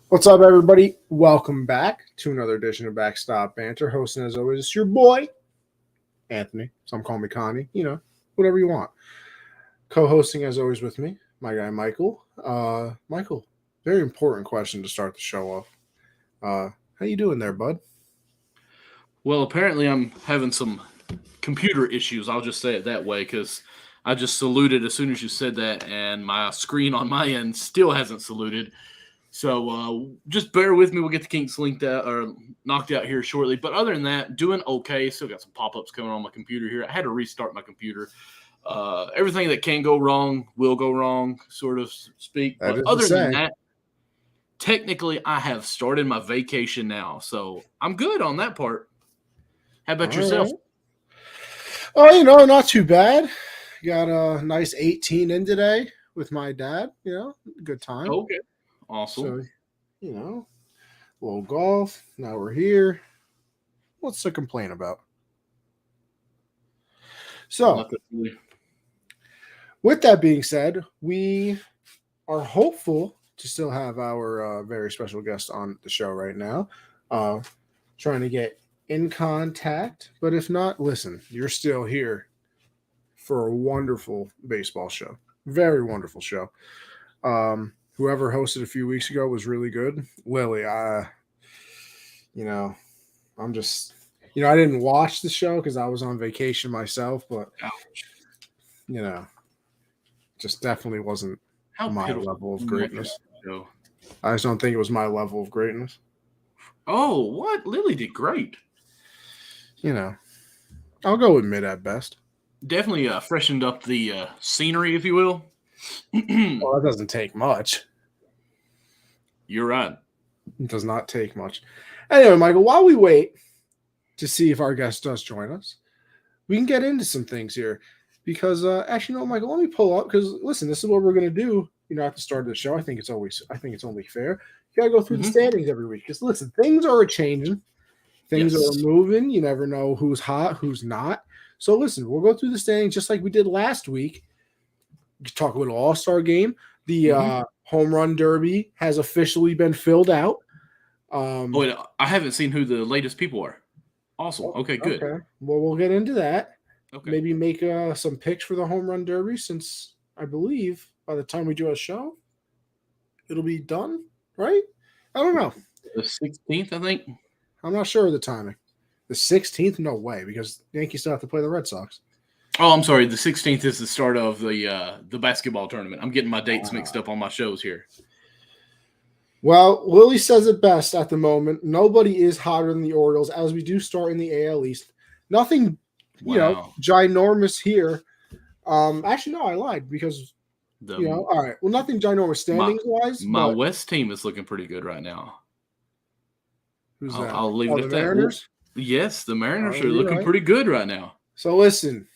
What's up, everybody? Welcome back to another edition of Backstop Banter. Hosting, as always, it's your boy, Anthony. Some call me Connie. Whatever you want. Co-hosting, as always, with me, my guy, Michael. Michael, very important question to start the show off. How you doing there, bud? Well, apparently I'm having some computer issues. I'll just say it that way because I just saluted as soon as you said that, and my screen on my end still hasn't saluted. So just bear with me. We'll get the kinks linked out or knocked out here shortly. But other than that, doing okay. Still got some pop-ups coming on my computer here. I had to restart my computer. Everything that can go wrong will go wrong, sort of speak. But other than that, technically, I have started my vacation now, so I'm good on that part. How about yourself? Right. Oh, not too bad. Got a nice 18 in today with my dad. Good time. Okay. Awesome. So, little golf. Now we're here. What's to complain about? So, with that being said, we are hopeful to still have our very special guest on the show right now. Trying to get in contact. But if not, listen, you're still here for a wonderful baseball show. Very wonderful show. Whoever hosted a few weeks ago was really good. Lily, I'm just, I didn't watch the show because I was on vacation myself, but, just definitely wasn't my level of greatness. I just don't think it was my level of greatness. Oh, what? Lily did great. I'll go with mid at best. Definitely freshened up the scenery, if you will. Well, that doesn't take much. You're right. It does not take much. Anyway, Michael, while we wait to see if our guest does join us, we can get into some things here. Because actually, no, Michael, let me pull up. Because listen, this is what we're gonna do. At the start of the show, I think it's only fair. You gotta go through the standings every week. Because listen, things are changing. Things are moving. You never know who's hot, who's not. So listen, we'll go through the standings just like we did last week. Talk a little All-Star game. The Home Run Derby has officially been filled out. Wait, I haven't seen who the latest people are. Awesome. Okay, good. Okay. Well, we'll get into that. Okay. Maybe make some picks for the Home Run Derby since I believe by the time we do a show, it'll be done, right? I don't know. The 16th, I think. I'm not sure of the timing. The 16th? No way, because the Yankees still have to play the Red Sox. Oh, I'm sorry. The 16th is the start of the basketball tournament. I'm getting my dates mixed up on my shows here. Well, Lily says it best at the moment. Nobody is hotter than the Orioles, as we do start in the AL East. Nothing, ginormous here. Actually, no, I lied because, all right. Well, nothing ginormous standings-wise. My West team is looking pretty good right now. Who's that? I'll leave it at that. Mariners? Yes, the Mariners are looking pretty good right now. So listen,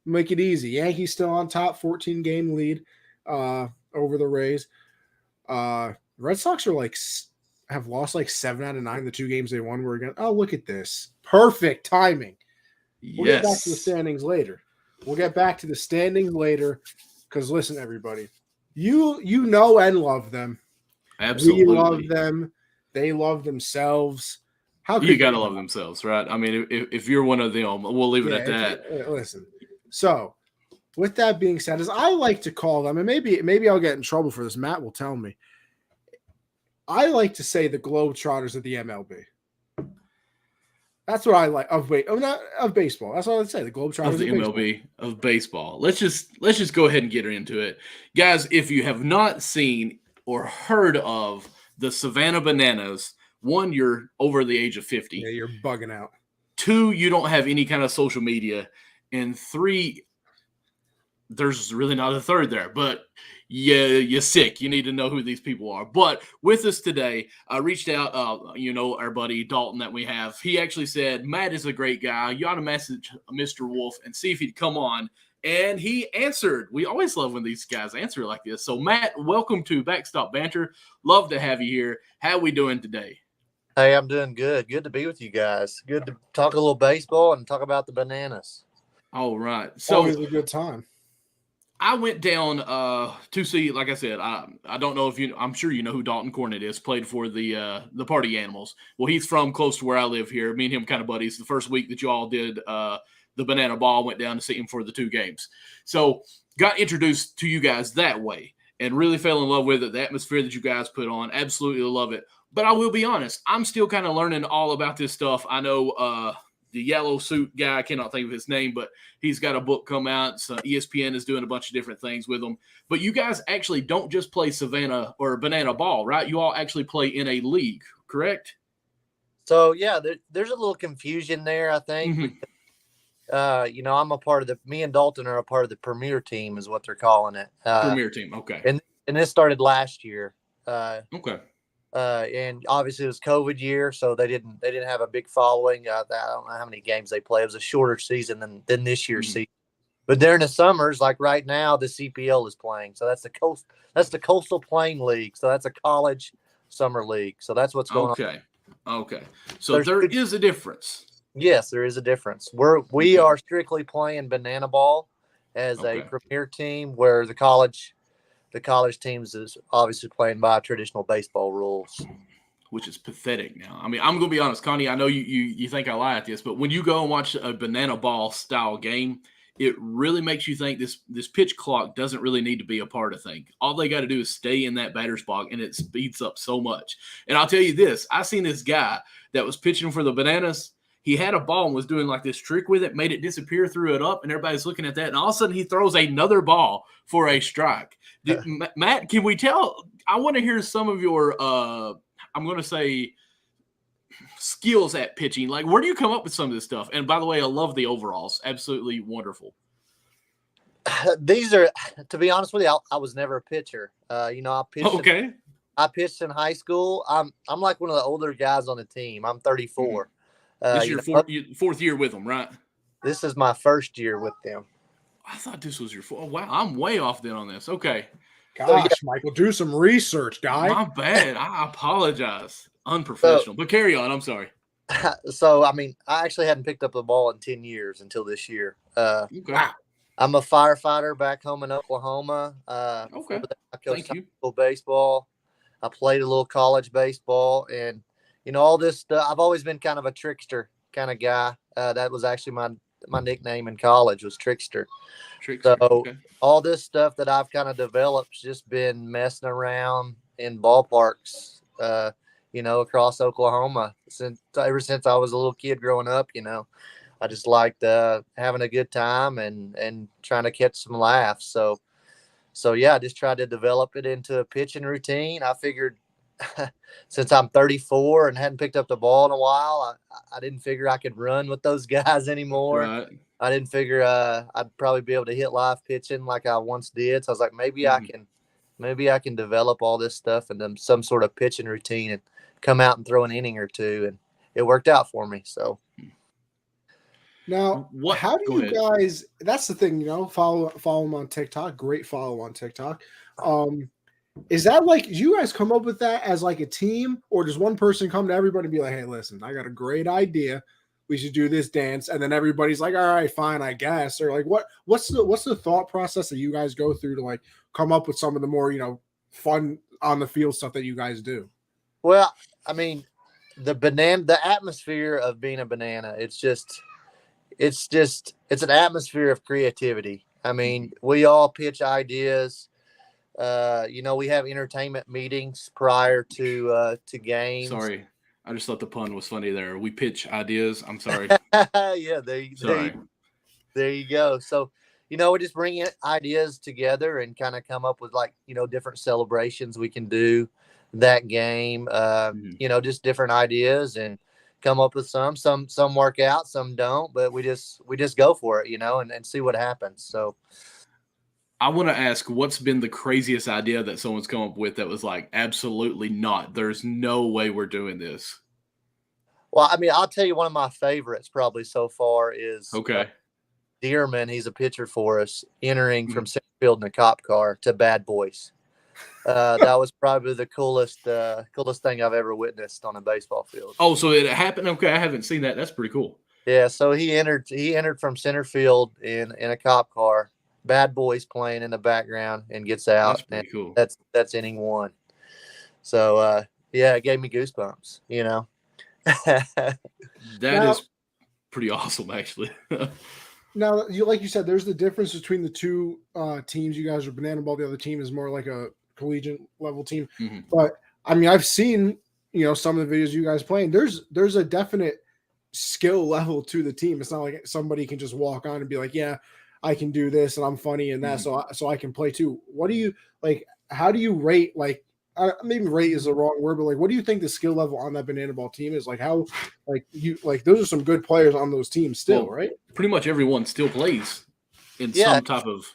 make it easy. Yankees still on top, 14-game lead over the Rays. Red Sox are have lost 7 out of 9. The 2 games they won were against. Oh, look at this. Perfect timing. We'll get back to the standings later. Because listen, everybody, you know and love them. Absolutely. We love them. They love themselves. How could you got to love themselves, right? I mean, if you're one of them, we'll leave it at that. Listen. So, with that being said, as I like to call them, and maybe I'll get in trouble for this, Matt will tell me. I like to say the Globetrotters of the MLB. That's what I like of baseball. That's what I'd say. The Globetrotters of the MLB of baseball. Let's just go ahead and get into it, guys. If you have not seen or heard of the Savannah Bananas, 1, you're over the age of 50. Yeah, you're bugging out. 2, you don't have any kind of social media, and 3, there's really not a third there, but you're sick. You need to know who these people are. But with us today, I reached out, our buddy Dalton that we have. He actually said, Matt is a great guy. You ought to message Mr. Wolf and see if he'd come on. And he answered. We always love when these guys answer like this. So, Matt, welcome to Backstop Banter. Love to have you here. How we doing today? Hey, I'm doing good. Good to be with you guys. Good to talk a little baseball and talk about the Bananas. All right. So, always a good time. I went down to see, like I said, I don't know if I'm sure you know who Dalton Cornett is, played for the Party Animals. Well, he's from close to where I live here. Me and him kind of buddies. The first week that you all did the Banana Ball, went down to see him for the 2 games. So got introduced to you guys that way and really fell in love with it. The atmosphere that you guys put on, absolutely love it. But I will be honest, I'm still kind of learning all about this stuff. I know the yellow suit guy, I cannot think of his name, but he's got a book come out. So ESPN is doing a bunch of different things with him. But you guys actually don't just play Savannah or Banana Ball, right? You all actually play in a league, correct? So, yeah, there's a little confusion there, I think. Mm-hmm. I'm a part of me and Dalton are a part of the Premier Team is what they're calling it. Premier Team, okay. And this started last year. Okay. And obviously it was COVID year, so they didn't have a big following. I don't know how many games they play. It was a shorter season than this year's season. But during the summers, like right now, the CPL is playing. So that's the Coastal Plain League. So that's a college summer league. So that's what's going on. Okay. So there is a difference. Yes, there is a difference. We are strictly playing Banana Ball as a Premier Team, where the college teams is obviously playing by traditional baseball rules, which is pathetic now. I mean, I'm going to be honest, Connie, I know you think I lie at this, but when you go and watch a Banana Ball style game, it really makes you think this pitch clock doesn't really need to be a part of things. All they got to do is stay in that batter's box, and it speeds up so much. And I'll tell you this, I seen this guy that was pitching for the Bananas. He had a ball and was doing like this trick with it, made it disappear, threw it up, and everybody's looking at that. And all of a sudden he throws another ball for a strike. Matt, can we tell? I want to hear some of your, I'm going to say, skills at pitching. Like, where do you come up with some of this stuff? And by the way, I love the overalls. Absolutely wonderful. These are, to be honest with you, I was never a pitcher. I pitched. Okay. I pitched in high school. I'm like one of the older guys on the team. I'm 34. This is your fourth year with them, right? This is my first year with them. I thought this was your fourth. Wow, I'm way off then on this. Okay. Gosh, Michael, do some research, guy. My bad. I apologize. Unprofessional. But carry on. I'm sorry. So, I mean, I actually hadn't picked up the ball in 10 years until this year. Okay. I'm a firefighter back home in Oklahoma. Okay. I coached high school baseball. I played a little college baseball, and all this stuff. I've always been kind of a trickster kind of guy. That was actually my nickname in college was Trickster. So all this stuff that I've kind of developed just been messing around in ballparks, across Oklahoma ever since I was a little kid growing up. I just liked having a good time and trying to catch some laughs. So yeah, I just tried to develop it into a pitching routine. I figured since I'm 34 and hadn't picked up the ball in a while, I didn't figure I could run with those guys anymore. Right. I didn't figure I'd probably be able to hit live pitching like I once did. So I was like, maybe I can develop all this stuff into some sort of pitching routine and come out and throw an inning or two. And it worked out for me. So now, how do you guys? That's the thing, follow them on TikTok. Great follow on TikTok. Is that like, do you guys come up with that as like a team, or does one person come to everybody and be like, hey, listen, I got a great idea. We should do this dance. And then everybody's like, all right, fine, I guess. Or like, what's the thought process that you guys go through to like come up with some of the more, fun on the field stuff that you guys do? Well, I mean, the atmosphere of being a banana, it's an atmosphere of creativity. I mean, we all pitch ideas. We have entertainment meetings prior to games. Sorry, I just thought the pun was funny there. We pitch ideas. I'm sorry. Yeah, there you go. So, we just bring ideas together and kind of come up with different celebrations we can do that game. Just different ideas and come up with some work out, some don't, but we just go for it, and see what happens. So I want to ask, what's been the craziest idea that someone's come up with that was like, absolutely not, there's no way we're doing this? Well, I mean, I'll tell you one of my favorites probably so far is Dearman. He's a pitcher for us, entering from center field in a cop car to Bad Boys. That was probably the coolest thing I've ever witnessed on a baseball field. Oh, so it happened? Okay, I haven't seen that. That's pretty cool. Yeah, so he entered from center field in a cop car Bad Boys playing in the background and gets out. That's pretty cool. That's inning 1. So yeah, it gave me goosebumps. That is pretty awesome, actually. Now, like you said, there's the difference between the two teams. You guys are Banana Ball. The other team is more like a collegiate level team. Mm-hmm. But I mean, I've seen some of the videos you guys playing. There's a definite skill level to the team. It's not like somebody can just walk on and be like, yeah, I can do this and I'm funny and that, so I can play too. What do you like? How do you rate? Like, maybe rate is the wrong word, but like, what do you think the skill level on that Banana Ball team is? Like, how those are some good players on those teams still, right? Pretty much everyone still plays in some type of.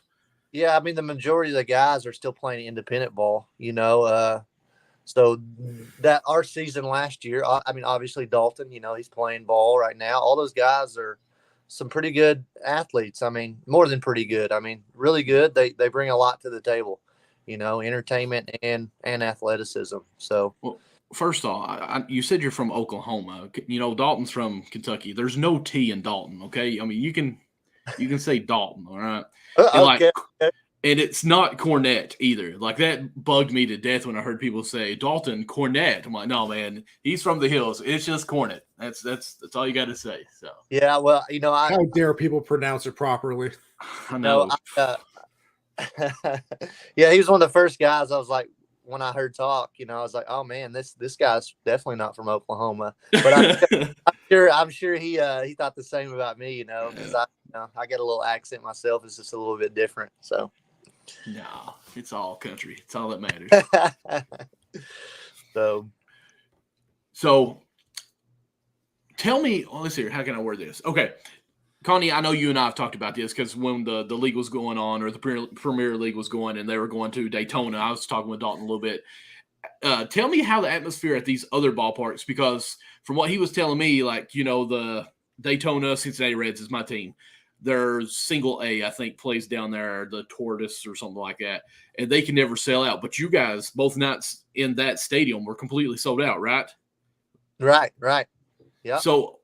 Yeah, I mean, the majority of the guys are still playing independent ball. So that our season last year, I mean, obviously Dalton, he's playing ball right now. All those guys are some pretty good athletes. I mean, more than pretty good. I mean, really good. They bring a lot to the table, entertainment and athleticism. So, well, first off, you said you're from Oklahoma. Dalton's from Kentucky. There's no T in Dalton. Okay, I mean you can say Dalton. All right. Okay. And it's not Cornette either. Like, that bugged me to death when I heard people say Dalton Cornette. I'm like, no, man, he's from the hills. It's just Cornette. That's all you got to say. So yeah, well, how dare people pronounce it properly? I know. Yeah, he was one of the first guys. I was like, when I heard talk, I was like, oh man, this guy's definitely not from Oklahoma. But I'm sure he thought the same about me, because I get a little accent myself. It's just a little bit different. So. No, it's all country. It's all that matters. So tell me, let's see here. How can I word this? Okay. Connie, I know you and I have talked about this because when the league was going on, or the Premier League was going and they were going to Daytona, I was talking with Dalton a little bit. Tell me how the atmosphere at these other ballparks, because from what he was telling me, like, the Daytona Cincinnati Reds is my team. Their single A, I think, plays down there, the Tortoise or something like that, and they can never sell out. But you guys, both nights in that stadium, were completely sold out, right? Right. Yeah. So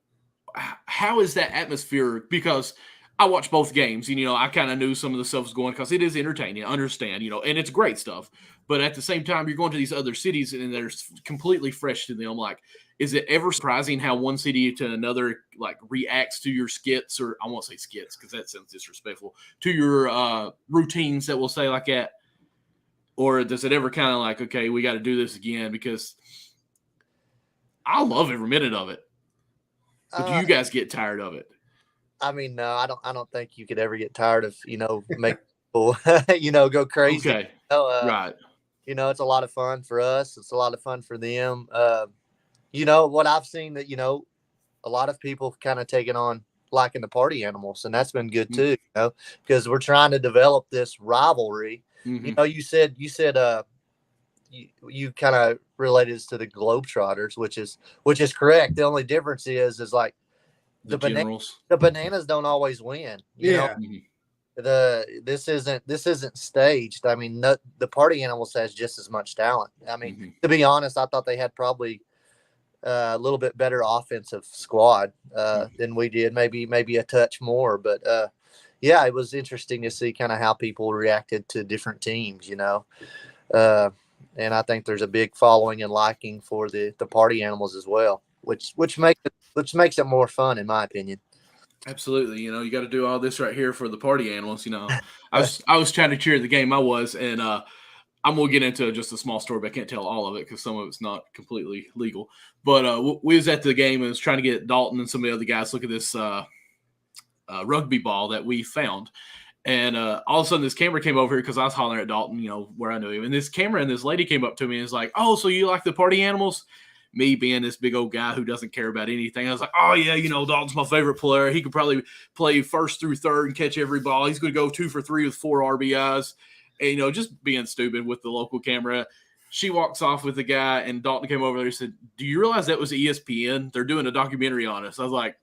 how is that atmosphere? Because I watched both games, and, I kind of knew some of the stuff was going, because it is entertaining, I understand, and it's great stuff. But at the same time, you're going to these other cities, and they're completely fresh to them. Like, is it ever surprising how one city to another, like, reacts to your skits, or I won't say skits because that sounds disrespectful, to your routines that we'll say like that? Or does it ever kind of like, okay, we got to do this again? Because I love every minute of it. But do you guys get tired of it? I mean, no, I don't think you could ever get tired of, make people, go crazy. Okay. Right. It's a lot of fun for us. It's a lot of fun for them. What I've seen that, a lot of people have kind of taken on liking the party animals, and that's been good too, because we're trying to develop this rivalry. Mm-hmm. You said you kind of related this to the Globetrotters, which is correct. The only difference is like the bananas don't always win. You know? This isn't staged. I mean, the party animals has just as much talent. I mean, to be honest, I thought they had probably a little bit better offensive squad than we did. Maybe a touch more, but yeah, it was interesting to see kind of how people reacted to different teams. And I think there's a big following and liking for the party animals as well, which makes it more fun, in my opinion. Absolutely. You got to do all this right here for the party animals. I was trying to cheer the game I was, and I'm going to get into just a small story, but I can't tell all of it because some of it's not completely legal. But we was at the game and was trying to get Dalton and some of the other guys look at this rugby ball that we found. And all of a sudden this camera came over here because I was hollering at Dalton, where I knew him. And this camera and this lady came up to me and was like, oh, so you like the party animals? Me being this big old guy who doesn't care about anything, I was like, oh, yeah, Dalton's my favorite player. He could probably play first through third and catch every ball. He's going to go 2 for 3 with 4 RBIs. And, just being stupid with the local camera. She walks off with the guy, and Dalton came over there and said, do you realize that was ESPN? They're doing a documentary on us. I was like,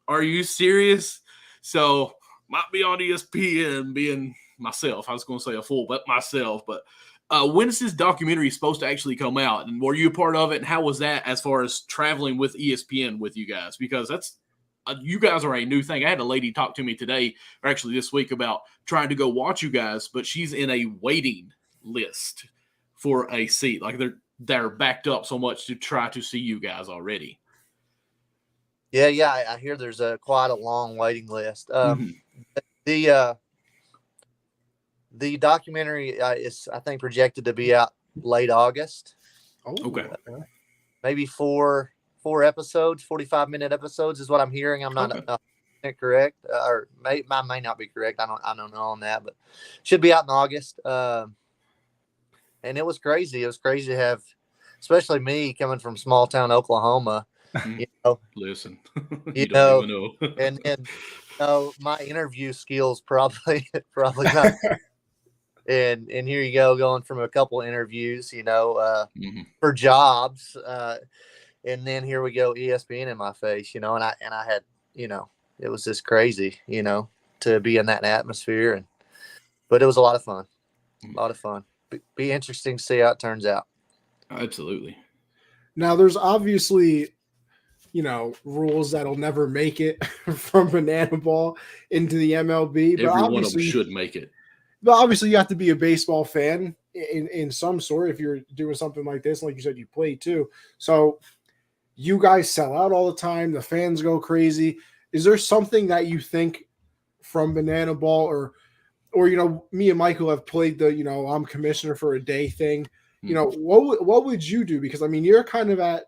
are you serious? So might be on ESPN, being myself. I was going to say a fool, but myself. But when is this documentary supposed to actually come out? And were you a part of it? And how was that as far as traveling with ESPN with you guys? Because that's you guys are a new thing. I had a lady talk to me today, or actually this week, about trying to go watch you guys, but she's in a waiting list for a seat. Like they're backed up so much to try to see you guys already. Yeah. I hear there's quite a long waiting list. The documentary is, I think, projected to be out late August. Oh, Okay. Maybe four episodes, 45-minute episodes is what I'm hearing. I'm not correct, or I may not be correct. I don't know on that, but should be out in August. And it was crazy. It was crazy to have, especially me coming from small town Oklahoma. You know, Listen, you don't know, even know. and my interview skills probably not. And here you go, going from a couple interviews, for jobs, and then here we go, ESPN in my face, and I had, it was just crazy, to be in that atmosphere, but it was a lot of fun, Be interesting to see how it turns out. Absolutely. Now, there's obviously, rules that'll never make it from Banana Ball into the MLB. But every one of them should make it. But obviously, you have to be a baseball fan in some sort if you're doing something like this. Like you said, you play too. So you guys sell out all the time. The fans go crazy. Is there something that you think from Banana Ball or me and Michael have played the, I'm commissioner for a day thing. What would you do? Because, I mean, you're kind of at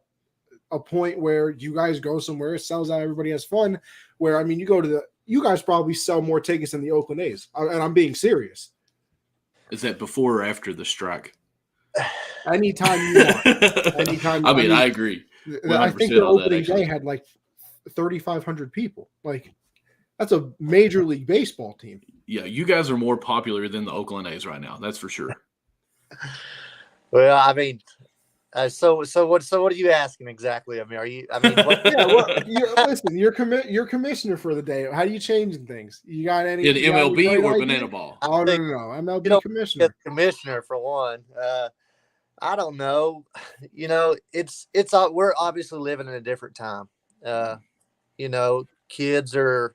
a point where you guys go somewhere, it sells out, everybody has fun, where, I mean, you guys probably sell more tickets than the Oakland A's. And I'm being serious. Is that before or after the strike? Anytime you want. Anytime. I mean, I agree. I think the opening day had like 3,500 people. Like, that's a major league baseball team. Yeah, you guys are more popular than the Oakland A's right now. That's for sure. Well, I mean, so what are you asking exactly? I mean, are you? I mean, listen, you're commissioner for the day. How do you change things? You got any? In MLB or Banana Ball? Oh no, MLB commissioner. Commissioner for one. I don't know. It's we're obviously living in a different time. Kids are.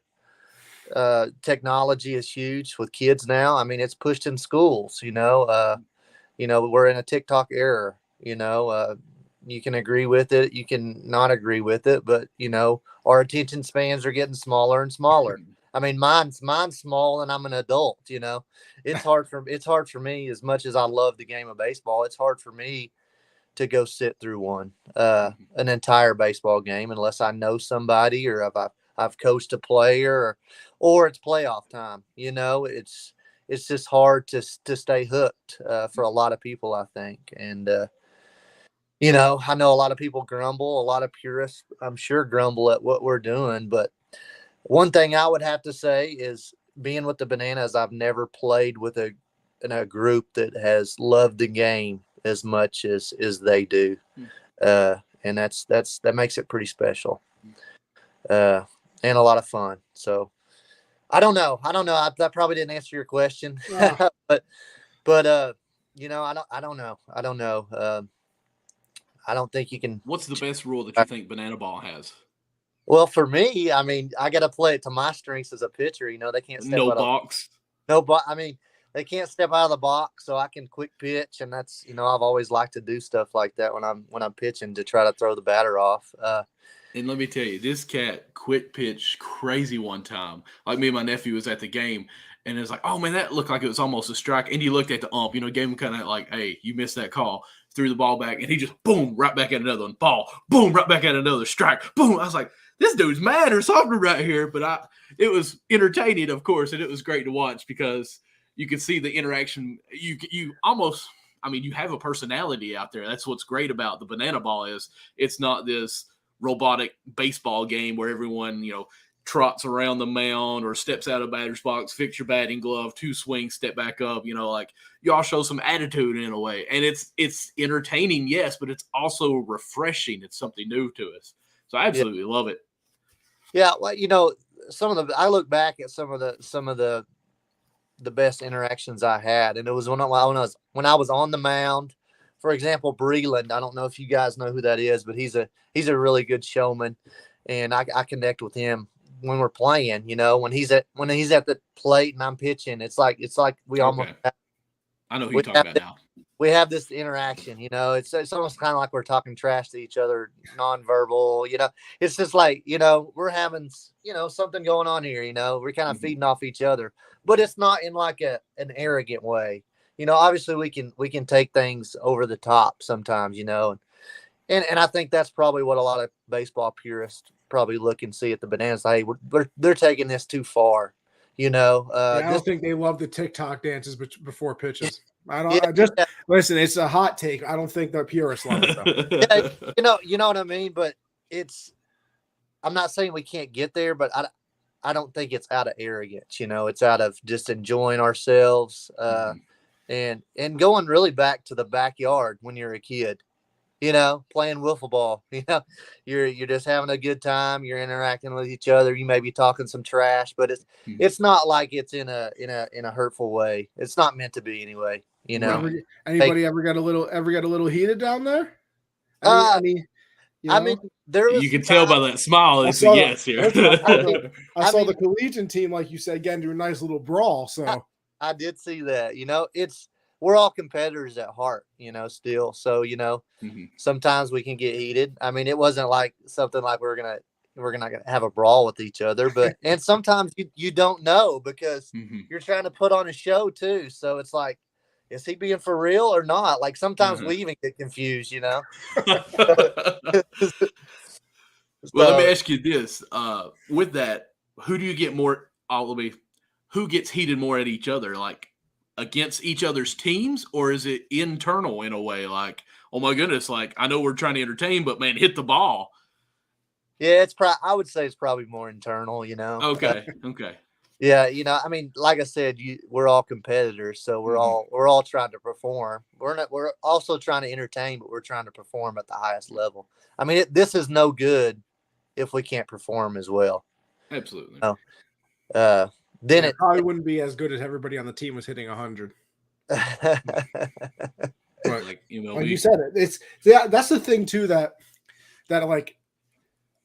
Technology is huge with kids now. I mean, it's pushed in schools. We're in a TikTok era. You can agree with it, you can not agree with it, but our attention spans are getting smaller and smaller. I mean, mine's small, and I'm an adult. It's hard for me, as much as I love the game of baseball. It's hard for me to go sit through an entire baseball game unless I know somebody or if I've coached a player or it's playoff time. It's just hard to stay hooked for a lot of people, I think. And I know a lot of people grumble, a lot of purists, I'm sure, grumble at what we're doing. But one thing I would have to say is, being with the Bananas, I've never played in a group that has loved the game as much as they do. And that makes it pretty special. And a lot of fun. So I don't know. That probably didn't answer your question, yeah. but I don't know. I don't think you can. What's the best rule that you think Banana Ball has? Well, for me, I mean, I got to play it to my strengths as a pitcher. They can't step out box. I mean, they can't step out of the box, so I can quick pitch, and that's I've always liked to do stuff like that when I'm pitching to try to throw the batter off. And let me tell you, this cat quick pitch crazy one time. Like, me and my nephew was at the game, and it was like, oh man, that looked like it was almost a strike. And he looked at the ump, gave him kind of like, hey, you missed that call. Threw the ball back, and he just boom right back at another one. Ball, boom right back at another strike. Boom. I was like, this dude's mad or something right here. But it was entertaining, of course, and it was great to watch because you could see the interaction. You almost, I mean, you have a personality out there. That's what's great about the Banana Ball is it's not this robotic baseball game where everyone, trots around the mound or steps out of batter's box, fix your batting glove, two swings, step back up, like y'all show some attitude in a way. And it's entertaining, yes, but it's also refreshing. It's something new to us. So I absolutely love it. Yeah. Well, I look back at some of the best interactions I had. And it was when I was on the mound. For example, Breland, I don't know if you guys know who that is, but he's a really good showman. and I connect with him when we're playing. When he's at the plate and I'm pitching, it's like we almost I know who you're talking about now. We have this interaction. It's almost kind of like we're talking trash to each other, nonverbal. It's just like we're having something going on here. We're kind of feeding off each other, but it's not in like an arrogant way. Obviously we can take things over the top sometimes. And I think that's probably what a lot of baseball purists probably look and see at the Bananas. Hey, they're taking this too far. I don't think they love the TikTok dances before pitches. Listen, it's a hot take. I don't think the purists love it though. You know what I mean? But I'm not saying we can't get there, but I don't think it's out of arrogance. It's out of just enjoying ourselves and going really back to the backyard when you're a kid. Playing wiffle ball. You're just having a good time. You're interacting with each other. You may be talking some trash, but it's not like it's in a hurtful way. It's not meant to be anyway. Anybody ever got a little heated down there? I mean, there was. You can tell by that smile. It's a yes here. I saw the collegiate team, like you said, get into a nice little brawl. So I did see that. We're all competitors at heart, still. So, sometimes we can get heated. I mean, it wasn't like something like we're gonna have a brawl with each other, but and sometimes you don't know because you're trying to put on a show too. So it's like, is he being for real or not? Like sometimes we even get confused, Well, let me ask you this: with that, who do you get more? Who gets heated more at each other? Like against each other's teams, or is it internal in a way? Like, oh my goodness, like I know we're trying to entertain, but man, hit the ball. Yeah, I would say it's probably more internal, Okay. Yeah, I mean, like I said, we're all competitors, so we're all trying to perform. We're also trying to entertain, but we're trying to perform at the highest level. I mean, this is no good if we can't perform as well. Absolutely. Then it probably wouldn't be as good as everybody on the team was hitting 100. But like you said it, that's the thing too that like,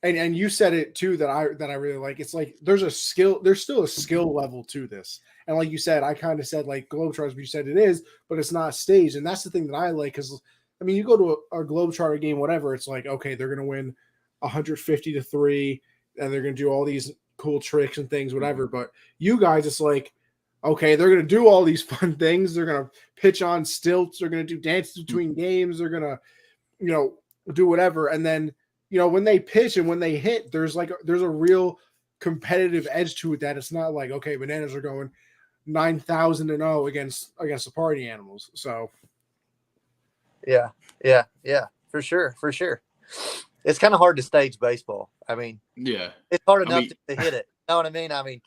and you said it too that I really like. It's like there's still a skill level to this, and like you said, I kind of said like Globetrotters, but you said it is, but it's not staged, and that's the thing that I like because I mean you go to a Globetrotter game, whatever, it's like okay, they're gonna win 150-3, and they're gonna do all these cool tricks and things, whatever. But you guys, it's like, okay, they're going to do all these fun things. They're going to pitch on stilts. They're going to do dances between games. They're going to, do whatever. And then, when they pitch and when they hit, there's a real competitive edge to it that it's not like, okay, Bananas are going 9,000-0 against the party animals. So. Yeah, for sure. It's kind of hard to stage baseball. I mean, yeah, it's hard enough to hit it. You know what I mean? I mean,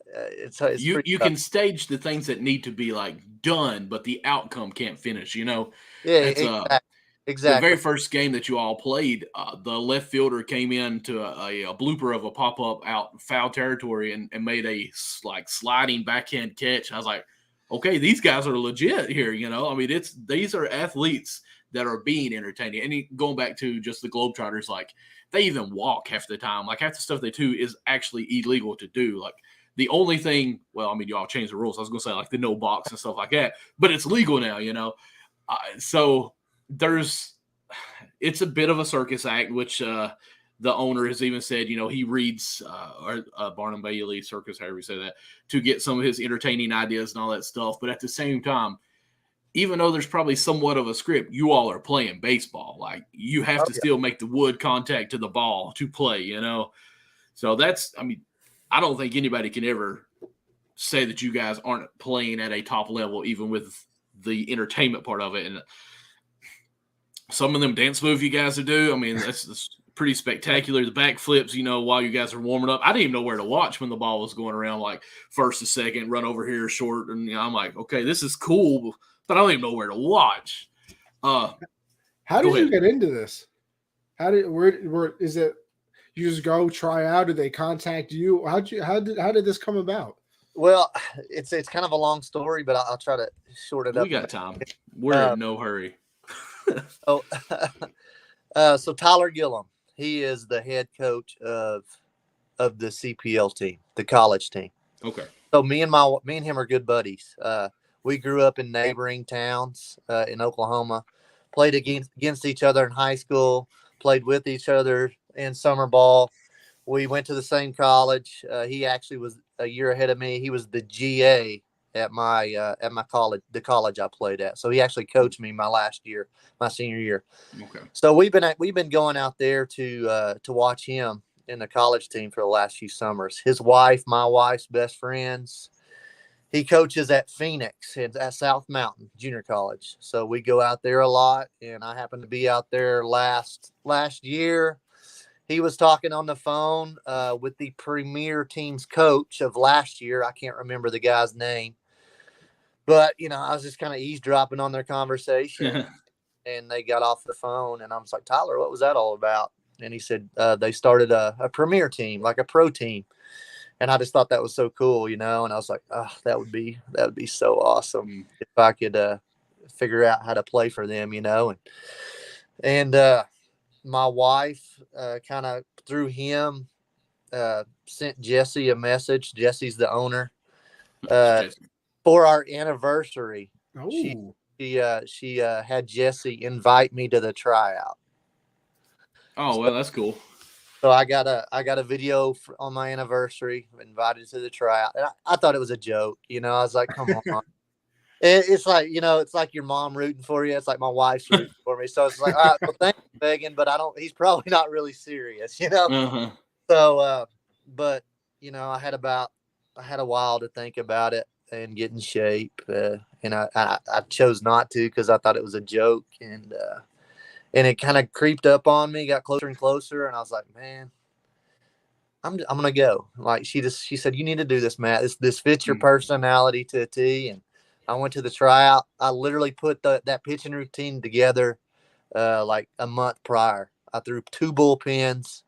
it's you can stage the things that need to be like done, but the outcome can't finish. Yeah, The exactly. very first game that you all played, the left fielder came into a blooper of a pop up out foul territory and made a like sliding backhand catch. I was like, okay, these guys are legit here. I mean, these are athletes that are being entertaining. And going back to just the Globetrotters, like they even walk half the time. Like half the stuff they do is actually illegal to do. Like the only thing, well, I mean, you all changed the rules. I was going to say like the no box and stuff like that, but it's legal now, so it's a bit of a circus act, which the owner has even said, he reads Barnum Bailey Circus, however you say that, to get some of his entertaining ideas and all that stuff. But at the same time, even though there's probably somewhat of a script, you all are playing baseball. Like you have to still make the wood contact to the ball to play, So I don't think anybody can ever say that you guys aren't playing at a top level, even with the entertainment part of it. And some of them dance moves you guys do, I mean, that's pretty spectacular. The backflips, while you guys are warming up. I didn't even know where to watch when the ball was going around, like first to second, run over here short. And I'm like, okay, this is cool, but I don't even know where to watch. How did you get into this? Where is it? You just go try out? Did they contact you? How did this come about? Well, it's kind of a long story, but I'll try to short it up. We got time. We're in no hurry. So Tyler Gillum, he is the head coach of the CPL team, the college team. Okay. So me and him are good buddies. We grew up in neighboring towns in Oklahoma, played against each other in high school, played with each other in summer ball. We went to the same college. He actually was a year ahead of me. He was the GA at my college, the college I played at. So he actually coached me my senior year. Okay. So we've been going out there to watch him in the college team for the last few summers. His wife, my wife's best friends. He coaches at Phoenix at South Mountain Junior College. So we go out there a lot, and I happened to be out there last year. He was talking on the phone with the premier team's coach of last year. I can't remember the guy's name, but I was just kind of eavesdropping on their conversation. And they got off the phone, and I was like, Tyler, what was that all about? And he said they started a premier team, like a pro team. And I just thought that was so cool, and I was like, oh, that would be so awesome if I could figure out how to play for them, and my wife kind of through him sent Jesse a message. Jesse's the owner for our anniversary. Oh. She had Jesse invite me to the tryout. Oh, well, that's cool. So I got a video on my anniversary, invited to the tryout. And I thought it was a joke, I was like, come on. It's like, it's like your mom rooting for you. It's like my wife's rooting for me. So it's like, all right, well, thanks, Megan, but he's probably not really serious, Uh-huh. So, but I had a while to think about it and get in shape. And I chose not to, because I thought it was a joke, and it kind of creeped up on me, got closer and closer. And I was like, man, I'm going to go. Like she said, you need to do this, Matt. This fits your personality to a T. And I went to the tryout. I literally put that pitching routine together like a month prior. I threw 2 bullpens,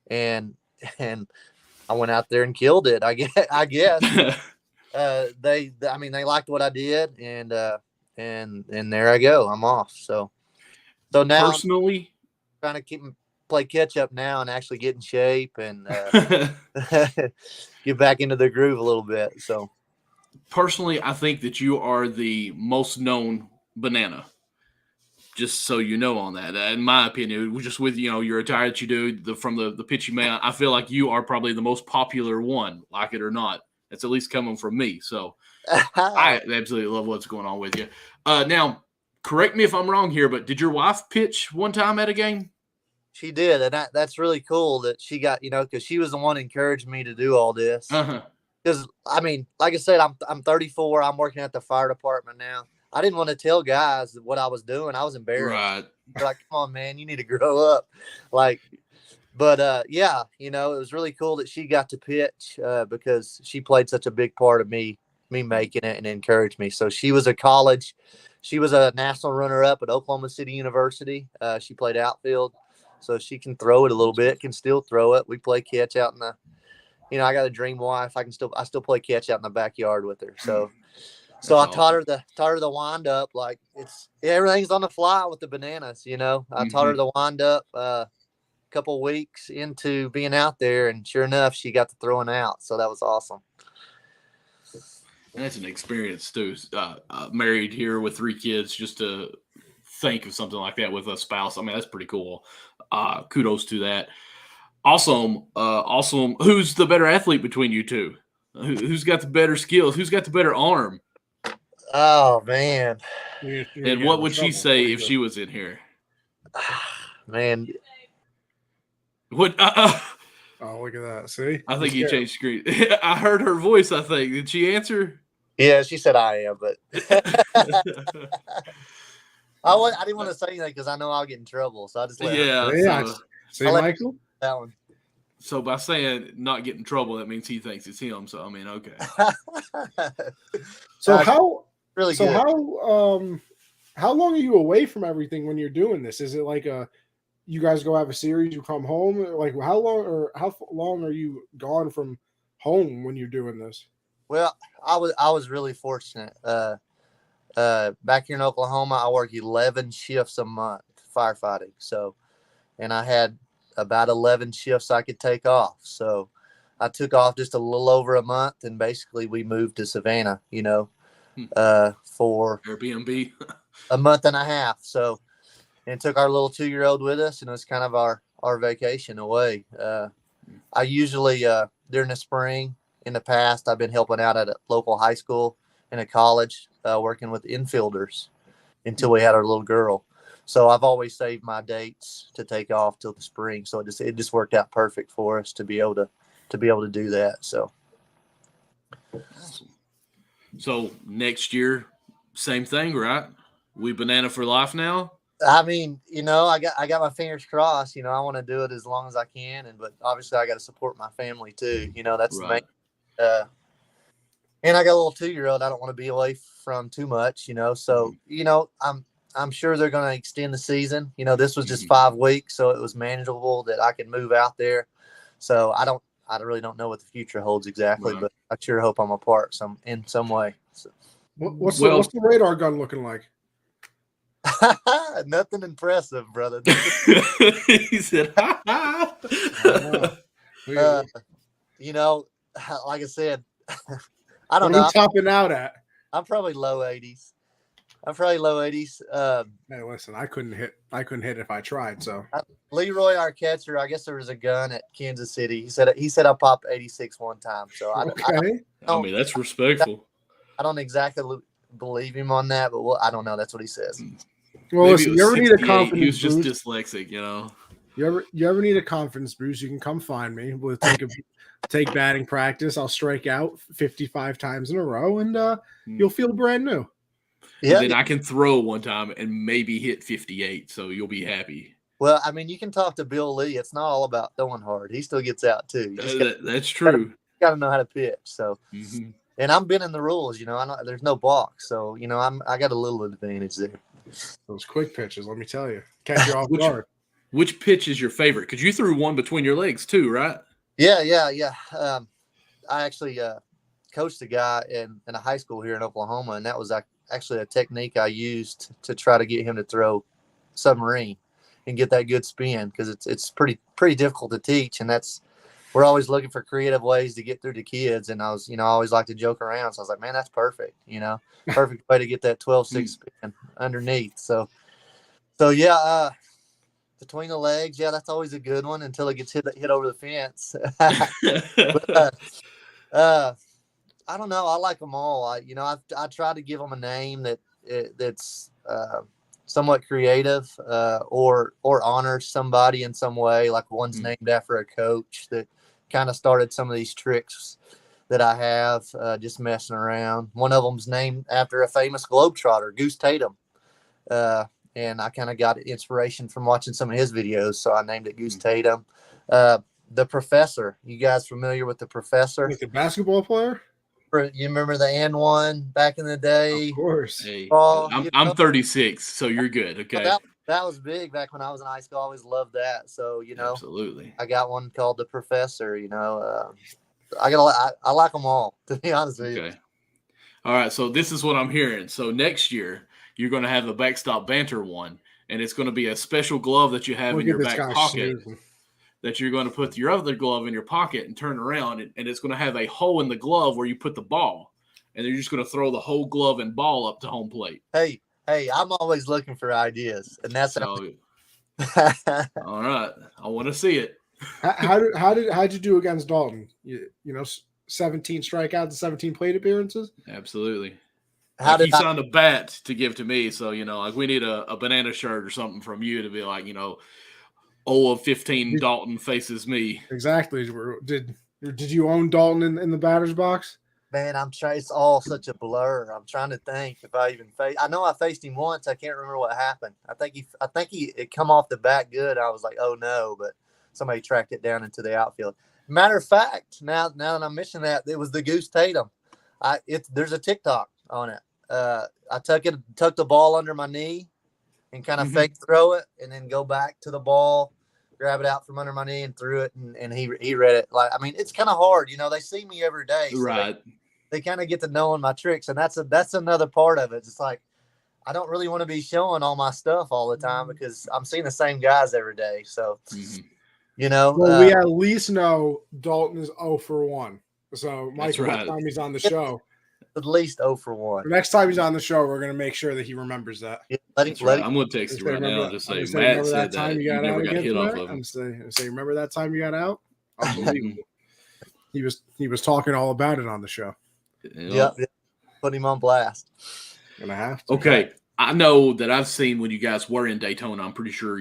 and I went out there and killed it. I guess. They liked what I did, and there I go. I'm off. So now personally, I'm trying to play catch up now and actually get in shape and get back into the groove a little bit. So personally, I think that you are the most known banana. Just so you know on that, in my opinion, just with your attire that you do from the pitching man, I feel like you are probably the most popular one, like it or not. It's at least coming from me. So I absolutely love what's going on with you. Now, correct me if I'm wrong here, but did your wife pitch one time at a game? She did, and that's really cool that she got, because she was the one encouraging me to do all this. Because like I said, I'm 34. I'm working at the fire department now. I didn't want to tell guys what I was doing. I was embarrassed. Right. They're like, come on, man, you need to grow up. But yeah, it was really cool that she got to pitch because she played such a big part of me making it and encouraged me. So she was a national runner-up at Oklahoma City University. She played outfield, so she can throw it a little bit, can still throw it. We play catch out in the, I got a dream wife. I still play catch out in the backyard with her. So I taught her the wind up. Like everything's on the fly with the bananas, I taught her the wind up a couple weeks into being out there, and sure enough, she got to throwing out. So that was awesome. And that's an experience too. Married here with 3 kids, just to think of something like that with a spouse. That's pretty cool. Kudos to that. Awesome. Awesome. Who's the better athlete between you two? Who's got the better skills? Who's got the better arm? Oh man. And what would she say if she was in here? Man. What? Oh, look at that. See? I think you changed screen. I heard her voice, I think. Did she answer? Yeah, she said I am, but I didn't want to say anything because I know I'll get in trouble. So I just let her. See, Michael? That one. So by saying not get in trouble, that means he thinks it's him. So okay. So how really so good. how long are you away from everything when you're doing this? Is it like you guys go have a series, you come home? Like how long are you gone from home when you're doing this? Well, I was really fortunate. Back here in Oklahoma, I work 11 shifts a month firefighting. So, and I had about 11 shifts I could take off. So I took off just a little over a month, and basically we moved to Savannah, for Airbnb. a month and a half. So, and took our little 2-year-old with us, and it was kind of our vacation away. I usually, during the spring in the past, I've been helping out at a local high school and a college, working with infielders until we had our little girl. So I've always saved my dates to take off till the spring. So it just worked out perfect for us to be able to do that. So. Awesome. So next year, same thing, right? We banana for life now. I mean, I got my fingers crossed. I want to do it as long as I can, but obviously I got to support my family too. That's right. the main. And I got a little 2-year-old I don't want to be away from too much. So I'm sure they're going to extend the season. This was just 5 weeks, so it was manageable that I could move out there. So I really don't know what the future holds exactly, but I sure hope I'm a part in some way. So. What's the radar gun looking like? Nothing impressive, brother. He said, "Ha ha." Like I said, I don't know. know. What are you topping out at? I'm probably low 80s. Hey, listen, I couldn't hit if I tried. So Leroy, our catcher, I guess there was a gun at Kansas City. He said I popped 86 one time. So I mean, that's respectful. I don't exactly believe him on that, but I don't know. That's what he says. Well, listen, you ever need a confidence He was just boost? dyslexic, You ever need a confidence boost? You can come find me. We'll take batting practice. I'll strike out 55 times in a row, and you'll feel brand new. Yeah. And then I can throw one time and maybe hit 58, so you'll be happy. Well, I mean, you can talk to Bill Lee. It's not all about throwing hard. He still gets out too. That's true. You got to know how to pitch. So, and I'm bending the rules. I know there's no balks, so I got a little advantage there. Those quick pitches, let me tell you, catch you off guard. Which pitch is your favorite? Because you threw one between your legs too, right? Yeah. I actually coached a guy in a high school here in Oklahoma, and that was actually a technique I used to try to get him to throw submarine and get that good spin, because it's pretty difficult to teach, and we're always looking for creative ways to get through to kids. And I was, I always like to joke around. So I was like, man, that's perfect. Perfect way to get that 12-6 spin underneath. So yeah, between the legs. Yeah, that's always a good one until it gets hit over the fence. But, I don't know. I like them all. I try to give them a name that's somewhat creative, or honors somebody in some way. Like one's named after a coach that kind of started some of these tricks that I have, just messing around. One of them's named after a famous Globetrotter, Goose Tatum. And I kind of got inspiration from watching some of his videos, so I named it Goose Tatum. The Professor. You guys familiar with the Professor? Like a basketball player? You remember the and one back in the day? Of course. Hey, I'm 36, so you're good. Okay. That was big back when I was in high school. I always loved that. So, absolutely. I got one called the Professor. I like them all, to be honest with you. Okay. All right. So this is what I'm hearing. So next year you're going to have a Backstop Banter one, and it's going to be a special glove that you have in your back pocket. That you're going to put your other glove in your pocket and turn around, and it's going to have a hole in the glove where you put the ball, and you're just going to throw the whole glove and ball up to home plate. Hey, I'm always looking for ideas, and that's all right. I want to see it. How'd you do against Dalton? 17 strikeouts and 17 plate appearances. Absolutely. He signed a bat to give to me, so like we need a banana shirt or something from you to be like 0 of 15 Dalton faces me. Exactly. Did you own Dalton in the batter's box? Man, it's all such a blur. I'm trying to think if I even I know I faced him once. I can't remember what happened. I think it come off the bat good. I was like, oh no, but somebody tracked it down into the outfield. Matter of fact, now that I'm mentioning that, it was the Goose Tatum. There's a TikTok on it. I tucked the ball under my knee and kind of fake throw it, and then go back to the ball, grab it out from under my knee and threw it. And he read it. It's kind of hard. They see me every day. So right. They kind of get to knowing my tricks. And that's another part of it. It's like, I don't really want to be showing all my stuff all the time because I'm seeing the same guys every day. So You know, Well, we at least know Dalton is 0 for 1. So, Michael, right. next time he's on the show, at least 0 for 1. the next time he's on the show, we're going to make sure that he remembers that. Yeah, That's right. I'm going to text you right now and just say, Matt said that you never got hit off of him. I'm say, remember that time you got out? Unbelievable. He was talking all about it on the show. Yep. Put him on blast. Gonna have to. Okay. I know that I've seen when you guys were in Daytona, I'm pretty sure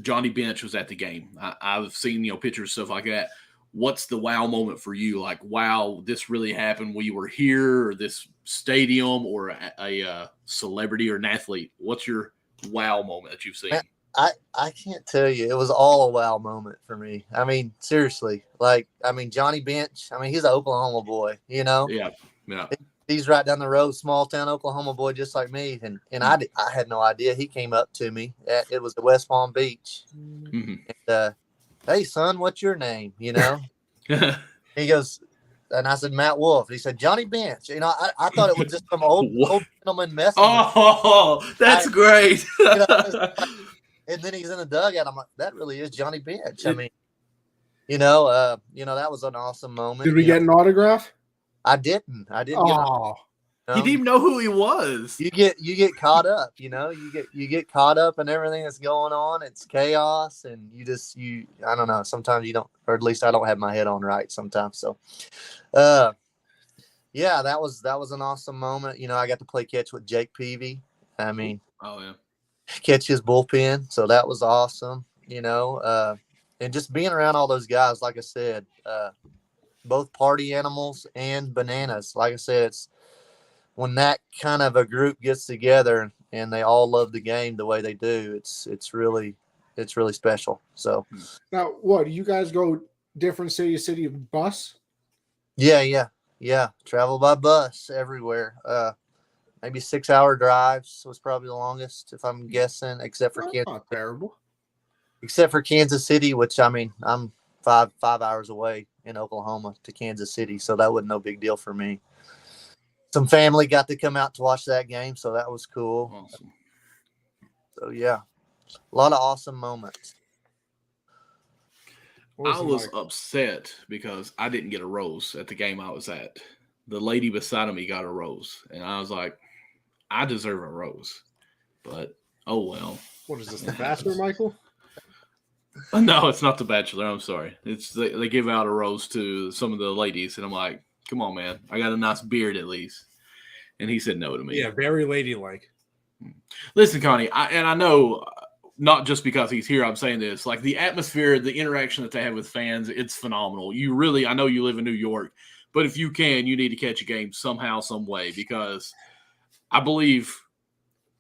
Johnny Bench was at the game. I've seen, pictures, stuff like that. What's the wow moment for you? Like, wow, this really happened when you were here, or this stadium, or a celebrity or an athlete? What's your wow moment that you've seen? I can't tell you. It was all a wow moment for me. I mean, seriously. Johnny Bench, he's an Oklahoma boy, Yeah. He's right down the road, small town Oklahoma boy, just like me. And I had no idea. He came up to me. It was at West Palm Beach. Mm-hmm. And, hey, son, what's your name? He goes, and I said, Matt Wolf. He said, Johnny Bench. I thought it was just some old gentleman messing. Oh, that's great. And then he's in the dugout. I'm like, that really is Johnny Bench. That was an awesome moment. Did we get an autograph? I didn't. Oh, he didn't even know who he was. You get caught up. You get caught up in everything that's going on. It's chaos, and I don't know. Sometimes you don't, or at least I don't have my head on right sometimes. So, yeah, that was an awesome moment. I got to play catch with Jake Peavy. Oh yeah. Catch his bullpen, so that was awesome. And just being around all those guys, like I said, both party animals and bananas. Like I said, it's when that kind of a group gets together and they all love the game the way they do. It's really special. So now, what do you guys go different city to city bus? Yeah. Travel by bus everywhere. Maybe 6-hour drives was probably the longest, if I'm guessing, except for Kansas. Not terrible. Except for Kansas City, which I'm 5 hours away in Oklahoma to Kansas City, so that wasn't no big deal for me. Some family got to come out to watch that game, so that was cool. Awesome. So yeah, a lot of awesome moments. I was upset because I didn't get a rose at the game I was at. The lady beside of me got a rose, and I was like, I deserve a rose, but oh well. What is this, The Bachelor, Michael? No, it's not The Bachelor. I'm sorry. It's they give out a rose to some of the ladies, and I'm like, come on, man. I got a nice beard at least. And he said no to me. Yeah, very ladylike. Listen, Connie, I know not just because he's here, I'm saying this. Like the atmosphere, the interaction that they have with fans, it's phenomenal. I know you live in New York, but if you can, you need to catch a game somehow, some way, because I believe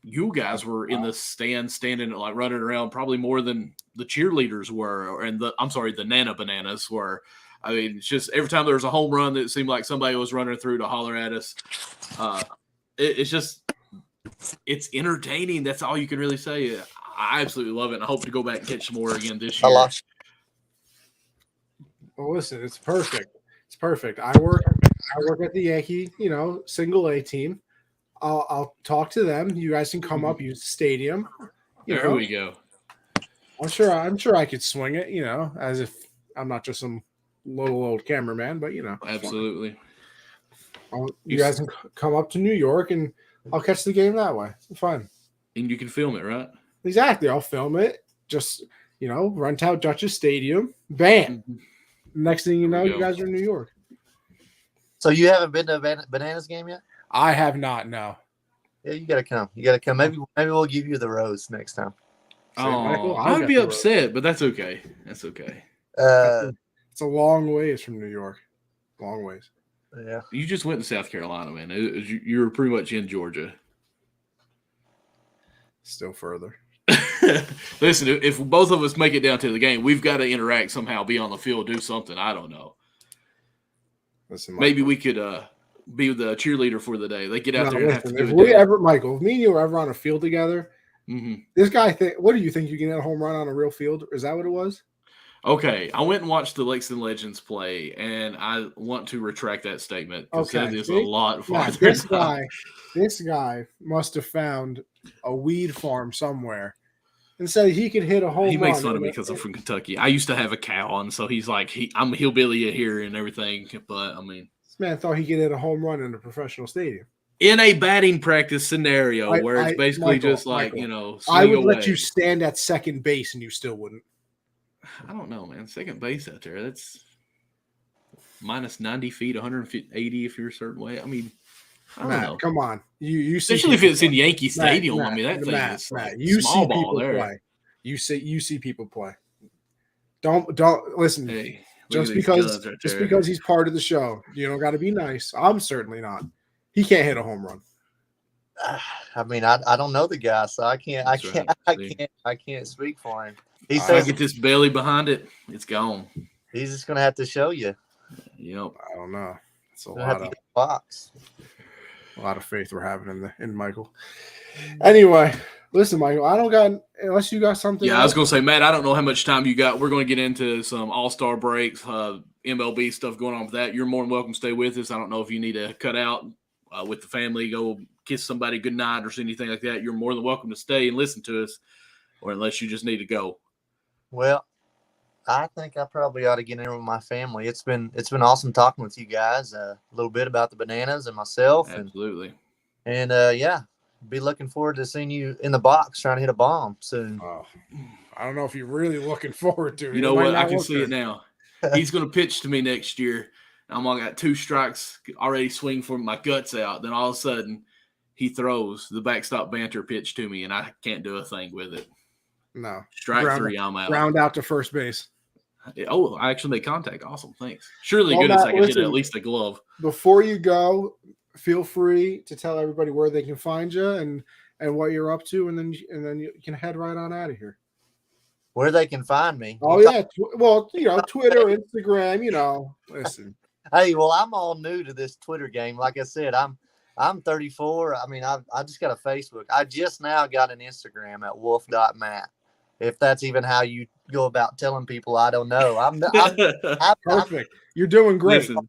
you guys were in the standing, like running around probably more than the cheerleaders were, and the Nana Bananas were. I mean, it's just every time there was a home run, it seemed like somebody was running through to holler at us. It's entertaining. That's all you can really say. I absolutely love it, and I hope to go back and catch some more again this year. Well, listen, it's perfect. It's perfect. I work at the Yankee, single A team. I'll talk to them. You guys can come up, use the stadium. There we go. I'm sure I could swing it, as if I'm not just some little old cameraman, but Absolutely. You guys can come up to New York and I'll catch the game that way. It's fun. And you can film it, right? Exactly. I'll film it. Just, rent out Dutchess Stadium. Bam. Mm-hmm. Next thing you know, you guys are in New York. So you haven't been to a Bananas game yet? I have not, no. Yeah, you got to come. Maybe we'll give you the rose next time. Oh, I would be upset, but that's okay. That's okay. It's a long ways from New York. Long ways. Yeah. You just went to South Carolina, man. You were pretty much in Georgia. Still further. Listen, if both of us make it down to the game, we've got to interact somehow, be on the field, do something. I don't know. Listen, maybe we could be the cheerleader for the day. They get out there and have to do it. Michael, if me and you were ever on a field together, mm-hmm. This guy what do you think, you can get a home run on a real field? Is that what it was? Okay, I went and watched the Lexington Legends play, and I want to retract that statement because that is a lot farther. This guy must have found a weed farm somewhere and said he could hit a home run. He makes fun of me because I'm from Kentucky. I used to have a cow, and so he's like, I'm a hillbilly here and everything. But I mean, this man thought he could hit a home run in a professional stadium. In a batting practice scenario where it's basically just like, I would let you stand at second base and you still wouldn't. I don't know, man. Second base out there, that's minus 90 feet, 180 if you're a certain way. I mean, I don't know. Come on. You see, especially if it's in Yankee Stadium. I mean, that thing is like you small see ball people there. Play. You see people play. Don't listen. Hey, just because he's part of the show, you don't got to be nice. I'm certainly not. He can't hit a home run. I mean, I don't know the guy, so I can't speak for him. He says, I get this belly behind it, it's gone. He's just gonna have to show you. Yep. I don't know. It's a lot of faith we're having in Michael. Anyway, listen, Michael, I don't got unless you got something. Yeah, else. I was gonna say, Matt, I don't know how much time you got. We're gonna get into some All-Star breaks, MLB stuff going on with that. You're more than welcome to stay with us. I don't know if you need to cut out with the family, go kiss somebody goodnight or anything like that. You're more than welcome to stay and listen to us, or unless you just need to go. Well, I think I probably ought to get in with my family. It's been awesome talking with you guys a little bit about the Bananas and myself. Absolutely. And yeah, be looking forward to seeing you in the box trying to hit a bomb soon. Oh, I don't know if you're really looking forward to it. You know what? I can see it now. He's going to pitch to me next year. I'm going to got 2 strikes already swing for my guts out. Then all of a sudden, he throws the backstop banter pitch to me, and I can't do a thing with it. No. Strike 3, I'm out. Ground out to first base. Oh, I actually made contact. Awesome. Thanks. Surely goodness I can hit at least a glove. Before you go, feel free to tell everybody where they can find you and what you're up to, and then you can head right on out of here. Where they can find me. Oh, yeah. Twitter, Instagram, listen. Hey, well, I'm all new to this Twitter game. Like I said, I'm 34. I mean, I just got a Facebook. I just now got an Instagram at wolf.matt. If that's even how you go about telling people, I don't know. I'm perfect. You're doing great. Listen,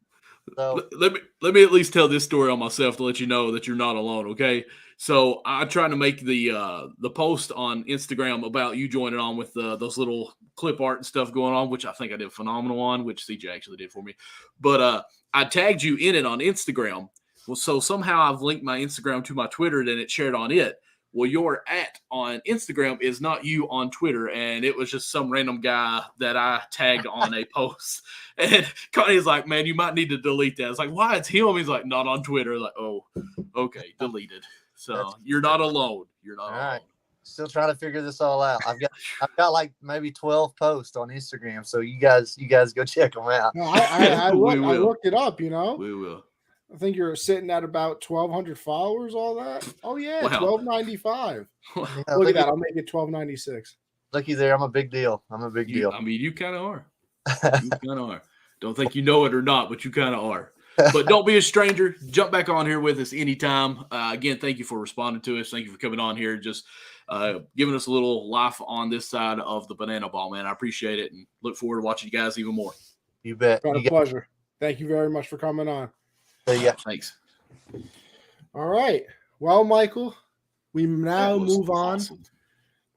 so let me at least tell this story on myself to let you know that you're not alone. Okay, so I tried to make the post on Instagram about you joining on with those little clip art and stuff going on, which I think I did phenomenal on, which CJ actually did for me. But I tagged you in it on Instagram. Well, so somehow I've linked my Instagram to my Twitter, and it shared on it. Well, your @ on Instagram is not you on Twitter, and it was just some random guy that I tagged on a post. And Connie's like, man, you might need to delete that. It's like, why? It's him. He's like, not on Twitter. Like, oh, okay, deleted. So you're not alone. You're not alone. Right. Still trying to figure this all out. I've got like maybe 12 posts on Instagram, so you guys go check them out. No, I looked it up. We will. I think you're sitting at about 1,200 followers, all that. Oh, yeah, wow. 1,295. Yeah, look at that. I'll make it 1,296. Looky there. I'm a big deal. Deal. I mean, you kind of are. You kind of are. Don't think you know it or not, but you kind of are. But don't be a stranger. Jump back on here with us anytime. Again, thank you for responding to us. Thank you for coming on here. Just giving us a little life on this side of the banana ball, man. I appreciate it and look forward to watching you guys even more. You bet. It's a pleasure. Thank you very much for coming on. Yeah. Thanks. All right. Well, Michael, we now move on. Awesome.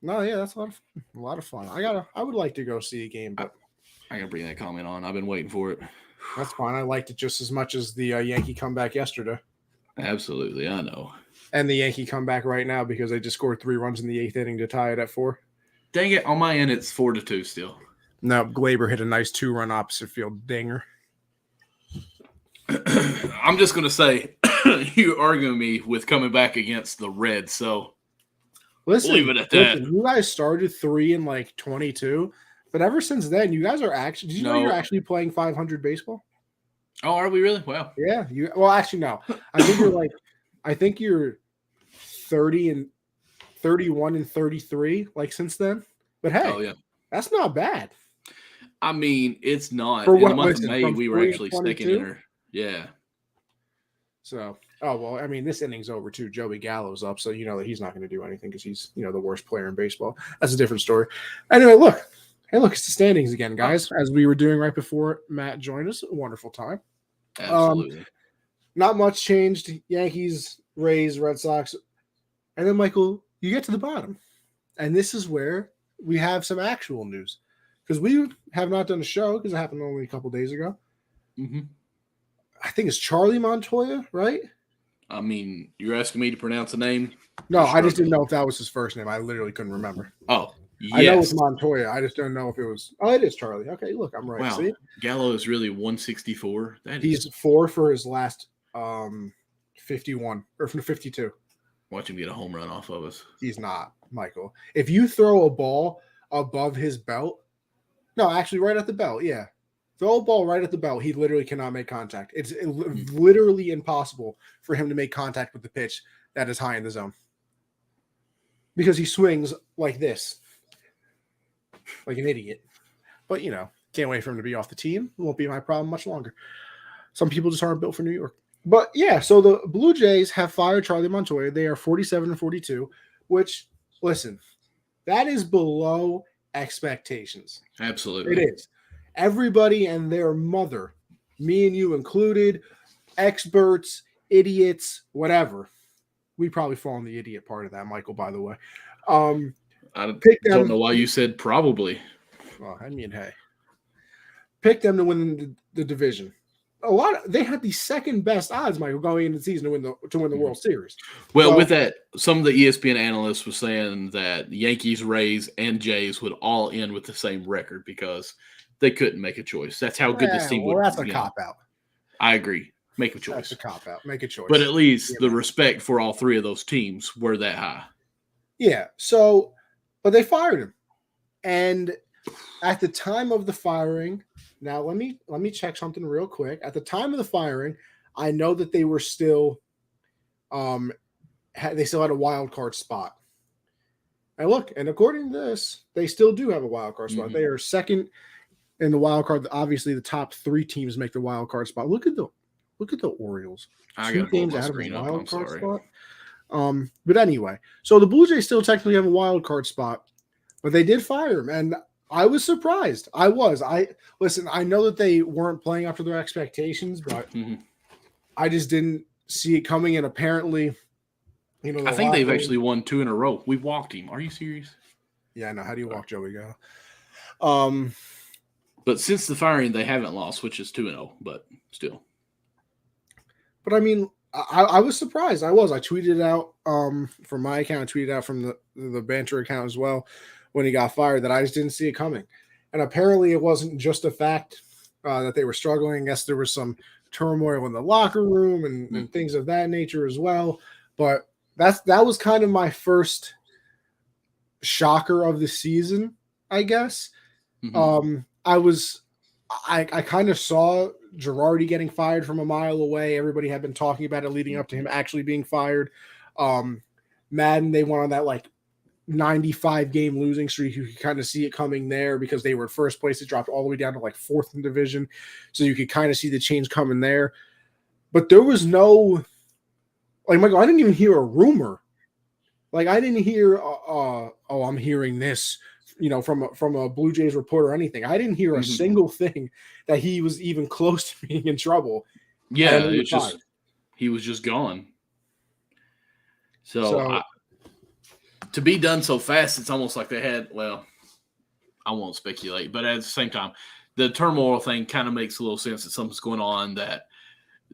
No, yeah, that's a lot of fun. I would like to go see a game, but I gotta bring that comment on. I've been waiting for it. That's fine. I liked it just as much as the Yankee comeback yesterday. Absolutely, I know. And the Yankee comeback right now because they just scored 3 runs in the 8th inning to tie it at 4. Dang it! On my end, it's 4-2 still. No, Glaber hit a nice 2-run opposite field dinger. I'm just going to say, you arguing me with coming back against the Reds, so we'll leave it at that. You guys started 3 in like 22, but ever since then, you guys are actually. Did you know you're actually playing 500 baseball? Oh, are we really? Wow. Yeah. Well, actually, no. I think you're 30 and 31 and 33 like since then. But hey, that's not bad. I mean, it's not. For in the month of May, we were actually second in her. Yeah. So, I mean, this inning's over too. Joey Gallo's up, so you know that he's not going to do anything because he's, the worst player in baseball. That's a different story. Anyway, look. Hey, look, it's the standings again, guys. As we were doing right before Matt joined us. A wonderful time. Absolutely. Not much changed. Yankees, Rays, Red Sox. And then, Michael, you get to the bottom. and this is where we have some actual news, because we have not done a show because it happened only a couple days ago. Mm-hmm. I think it's Charlie Montoya, right? I mean, you're asking me to pronounce a name? No, I just didn't know if that was his first name. I literally couldn't remember. Oh, yes. I know it's Montoya. I just don't know if it was. Oh, it is Charlie. Okay, look, I'm right. Wow. See? Gallo is really 164. He's 4 for his last 51 or from 52. Watch him get a home run off of us. He's not, Michael. If you throw a ball above his belt, no, actually right at the belt, yeah. Throw a ball right at the belt, he literally cannot make contact. It's literally impossible for him to make contact with the pitch that is high in the zone. Because he swings like this. Like an idiot. But, can't wait for him to be off the team. It won't be my problem much longer. Some people just aren't built for New York. But, yeah, so the Blue Jays have fired Charlie Montoya. They are 47-42, which, listen, that is below expectations. Absolutely. It is. Everybody and their mother, me and you included, experts, idiots, whatever. We probably fall in the idiot part of that, Michael, by the way. I don't know why you said probably. Well, I mean, hey. Pick them to win the division. They had the second best odds, Michael, going into the season to win the World Series. Well, with that, some of the ESPN analysts were saying that Yankees, Rays, and Jays would all end with the same record because they couldn't make a choice. That's how good this team would be. That's a cop-out. I agree. Make a choice. That's a cop-out. Make a choice. But at least the respect for all three of those teams were that high. Yeah. So, but they fired him. And at the time of the firing, now let me check something real quick. At the time of the firing, I know that they were still they still had a wild card spot. And look, and according to this, they still do have a wild card spot. Mm-hmm. They are second in the wild card. Obviously, the top 3 teams make the wild card spot. Look at the Orioles. I 2 got games out of a wild card spot. But anyway, so the Blue Jays still technically have a wild card spot, but they did fire him, and I was surprised. I listen. I know that they weren't playing up to their expectations, but I just didn't see it coming. And apparently, I think they've actually won 2 in a row. We walked him. Are you serious? Yeah, I know. How do you walk Joey Gallo? But since the firing, they haven't lost, which is 2-0, but still. But I mean, I was surprised. I tweeted out from my account. I tweeted out from the Banter account as well when he got fired that I just didn't see it coming. And apparently it wasn't just a fact that they were struggling. I guess there was some turmoil in the locker room and things of that nature as well. But that was kind of my first shocker of the season, I guess. Mm-hmm. I kind of saw Girardi getting fired from a mile away. Everybody had been talking about it leading up to him actually being fired. Madden, they went on that 95 game losing streak. You could kind of see it coming there because they were in first place. It dropped all the way down to 4th in division. So you could kind of see the change coming there. But there was no, Michael, I didn't even hear a rumor. I didn't hear, I'm hearing this, from a Blue Jays reporter or anything. I didn't hear a single thing that he was even close to being in trouble. Yeah, it's just he was just gone. So to be done so fast, it's almost like they had. Well, I won't speculate, but at the same time, the turmoil thing kind of makes a little sense that something's going on, that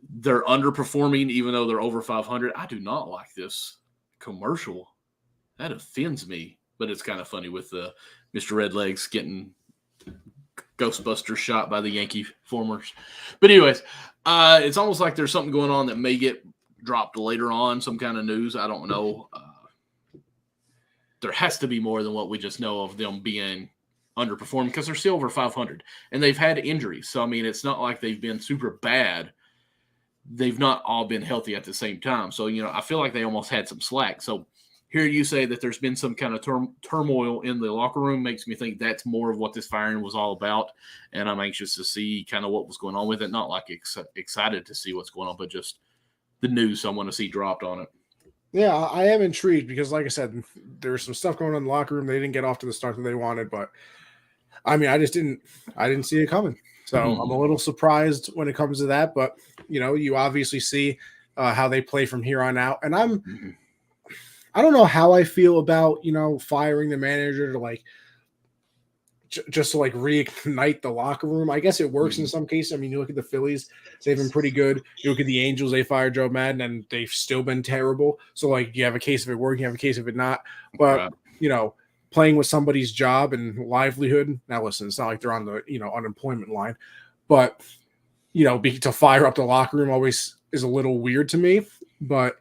they're underperforming even though they're over 500. I do not like this commercial. That offends me. But it's kind of funny with Mr. Redlegs getting Ghostbuster shot by the Yankee formers. But anyways, it's almost like there's something going on that may get dropped later on, some kind of news. I don't know. There has to be more than what we just know of them being underperforming because they're still over 500. And they've had injuries. So, I mean, it's not like they've been super bad. They've not all been healthy at the same time. So, I feel like they almost had some slack. So, hear you say that there's been some kind of turmoil in the locker room makes me think that's more of what this firing was all about. And I'm anxious to see kind of what was going on with it. Not excited to see what's going on, but just the news I want to see dropped on it. Yeah, I am intrigued because, like I said, there's some stuff going on in the locker room. They didn't get off to the start that they wanted, but I mean, I didn't see it coming. So I'm a little surprised when it comes to that, but you obviously see how they play from here on out. And I don't know how I feel about, firing the manager to like just to like reignite the locker room. I guess it works in some cases. I mean, you look at the Phillies, they've been pretty good. You look at the Angels, they fired Joe Madden and they've still been terrible. So like you have a case of it working, you have a case of it not. But playing with somebody's job and livelihood. Now listen, it's not like they're on the unemployment line, but to fire up the locker room always is a little weird to me. But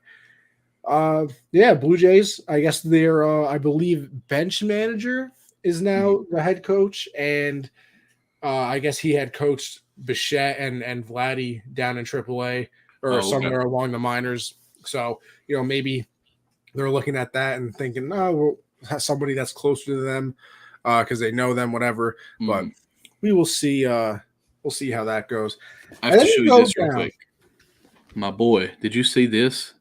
Blue Jays, I guess their I believe bench manager is now the head coach, and I guess he had coached Bichette and Vladdy down in AAA or somewhere along the minors. So maybe they're looking at that and thinking, we'll have somebody that's closer to them because they know them, whatever. But we will see. We'll see how that goes. I have to show you this real quick. My boy, did you see this?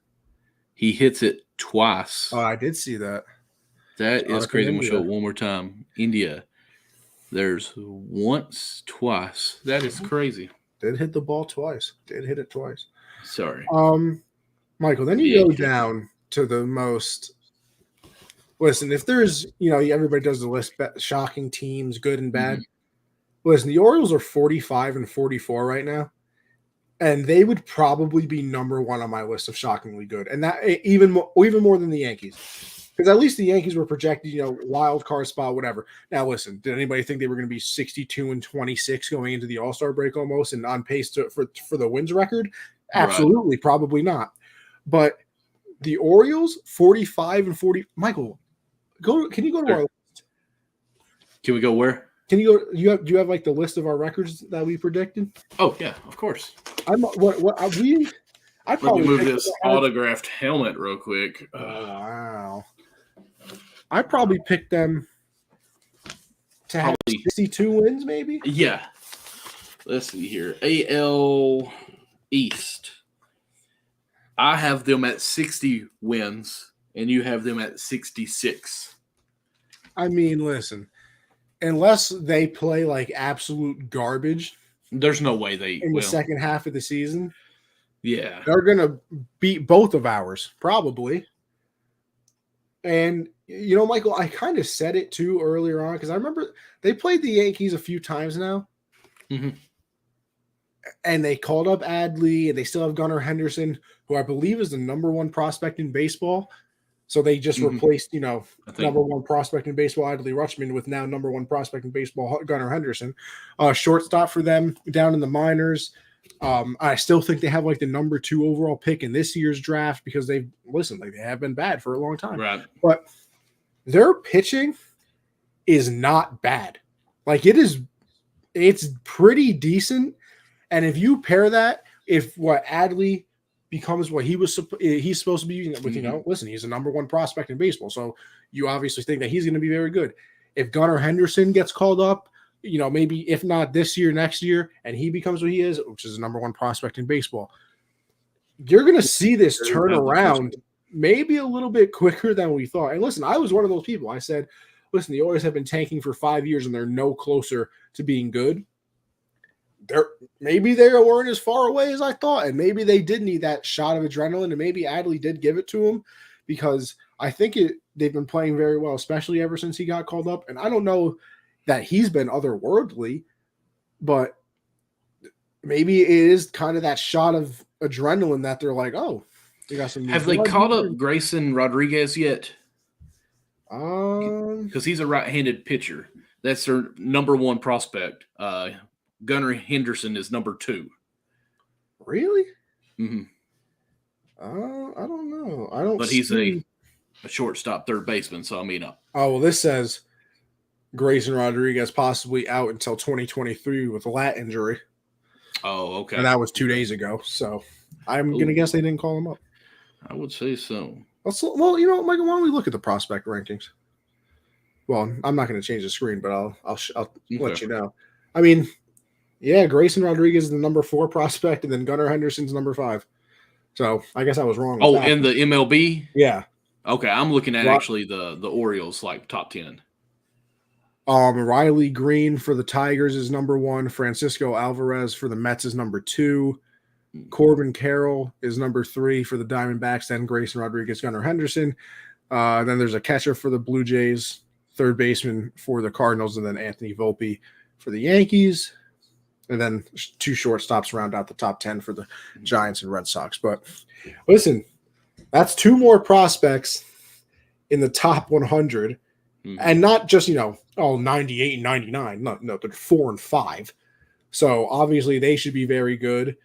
He hits it twice. Oh, I did see that. That is crazy. I'm going to show it one more time. India. There's once, twice. That is crazy. Did hit the ball twice. Did hit it twice. Sorry. Michael, then you go down to the most. Listen, if there's, everybody does the list, shocking teams, good and bad. Listen, the Orioles are 45 and 44 right now. And they would probably be number one on my list of shockingly good. And that even more than the Yankees. Because at least the Yankees were projected, wild card spot, whatever. Now, listen, did anybody think they were going to be 62 and 26 going into the All-Star break almost and on pace for the wins record? Absolutely, probably not. But the Orioles, 45 and 40. Michael, can you go to our list? Can we go where? Can you go? Do you have like the list of our records that we predicted? Oh yeah, of course. Let me move this autographed helmet real quick. Oh, wow. I probably picked them to have 62 wins, maybe. Yeah. Let's see here. AL East. I have them at 60 wins, and you have them at 66. I mean, listen. Unless they play like absolute garbage, there's no way they in the second half of the season. Yeah, they're gonna beat both of ours probably. And Michael, I kind of said it too earlier on because I remember they played the Yankees a few times now, and they called up Adley, and they still have Gunnar Henderson, who I believe is the number one prospect in baseball. So they just replaced, number one prospect in baseball, Adley Rutschman, with now number one prospect in baseball, Gunnar Henderson. Shortstop for them down in the minors. I still think they have like the number 2 overall pick in this year's draft because they have been bad for a long time. Right. But their pitching is not bad. Like it's pretty decent. And if you pair that, Adley becomes what he's supposed to be with, listen, he's the number one prospect in baseball. So you obviously think that he's going to be very good. If Gunnar Henderson gets called up, maybe if not this year, next year, and he becomes what he is, which is the number one prospect in baseball, you're going to see this turn around maybe a little bit quicker than we thought. And listen, I was one of those people. I said, listen, the Orioles have been tanking for 5 years and they're no closer to being good. Maybe they weren't as far away as I thought, and maybe they did need that shot of adrenaline, and maybe Adley did give it to him because I think they've been playing very well, especially ever since he got called up. And I don't know that he's been otherworldly, but maybe it is kind of that shot of adrenaline that they're like, oh, they got some. Have they called up Grayson Rodriguez yet? Because he's a right-handed pitcher. That's their number one prospect. Gunnar Henderson is number 2. Really? Mm-hmm. I don't know. But he's a shortstop, third baseman. So I mean, well, this says Grayson Rodriguez possibly out until 2023 with a lat injury. Oh, okay. And that was 2 days ago. So I'm gonna guess they didn't call him up. I would say so. Well, Michael, why don't we look at the prospect rankings? Well, I'm not going to change the screen, but I'll let you know. I mean. Yeah, Grayson Rodriguez is the number 4 prospect, and then Gunnar Henderson's number 5. So I guess I was wrong. Oh, in the MLB? Yeah. Okay, I'm looking at actually the Orioles like top 10. Riley Green for the Tigers is number 1. Francisco Alvarez for the Mets is number 2. Corbin Carroll is number 3 for the Diamondbacks. Then Grayson Rodriguez, Gunnar Henderson. Then there's a catcher for the Blue Jays, third baseman for the Cardinals, and then Anthony Volpe for the Yankees. And then 2 shortstops round out the top 10 for the Giants and Red Sox. But listen, that's 2 more prospects in the top 100. Mm-hmm. And not just, 98 and 99. No, they're 4 and 5. So obviously they should be very good.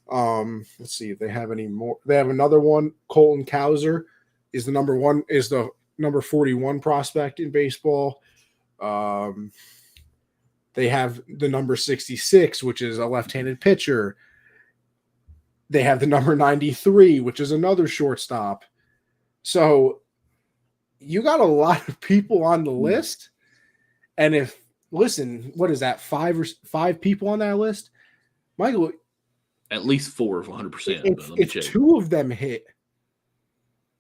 Let's see if they have any more. They have another one. Colton Cowser is the number 41 prospect in baseball. They have the number 66, which is a left-handed pitcher. They have the number 93, which is another shortstop. So you got a lot of people on the list. And what is that? 5 people on that list? Michael, at least 4 of 100%. If 2 of them hit,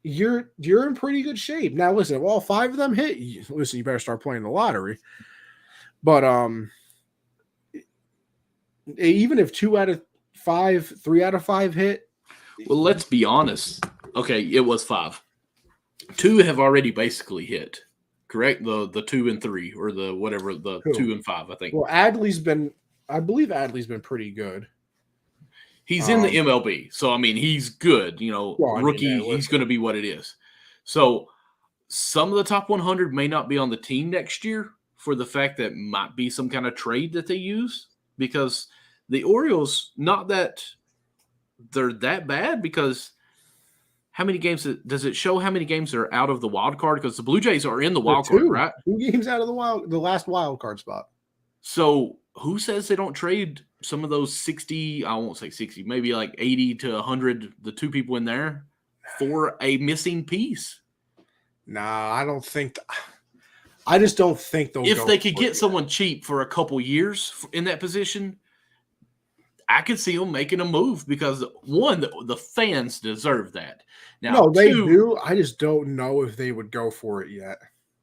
you're in pretty good shape. Now, listen, if all 5 of them hit, you better start playing the lottery. But even if 3 out of 5 hit. Well, let's be honest. Okay, it was 5. 2 have already basically hit. Correct? The 2 and 3, or the whatever, the 2 and 5, I think. Well, I believe Adley's been pretty good. He's in the MLB, so I mean he's good. Rookie, he's going to be what it is. So some of the top 100 may not be on the team next year for the fact that might be some kind of trade that they use, because the Orioles, not that they're that bad, because how many games does it show? How many games are out of the wild card? Because the Blue Jays are in the wild card, right? 2 games out of the last wild card spot. So who says they don't trade some of those 60, I won't say 60, maybe like 80 to 100, the 2 people in there, for a missing piece? Nah, I just don't think they'll. If they could get someone cheap for a couple years in that position, I could see them making a move, because one, the fans deserve that. Now, no, they do. I just don't know if they would go for it yet.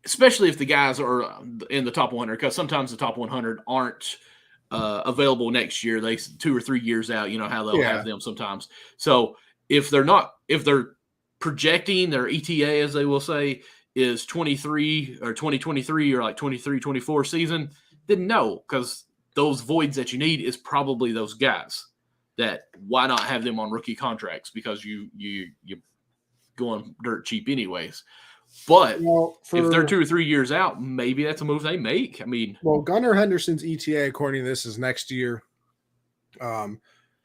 Especially if the guys are in the top 100, because sometimes the top 100 aren't available next year. They 2 or 3 years out, how they'll have them sometimes. So if they're projecting their ETA, as they will say, is 23 or 2023 or like 23, 24 season, then no, because those voids that you need is probably those guys. That why not have them on rookie contracts, because you going dirt cheap anyways. But if they're 2 or 3 years out, maybe that's a move they make. I mean, Gunnar Henderson's ETA, according to this, is next year.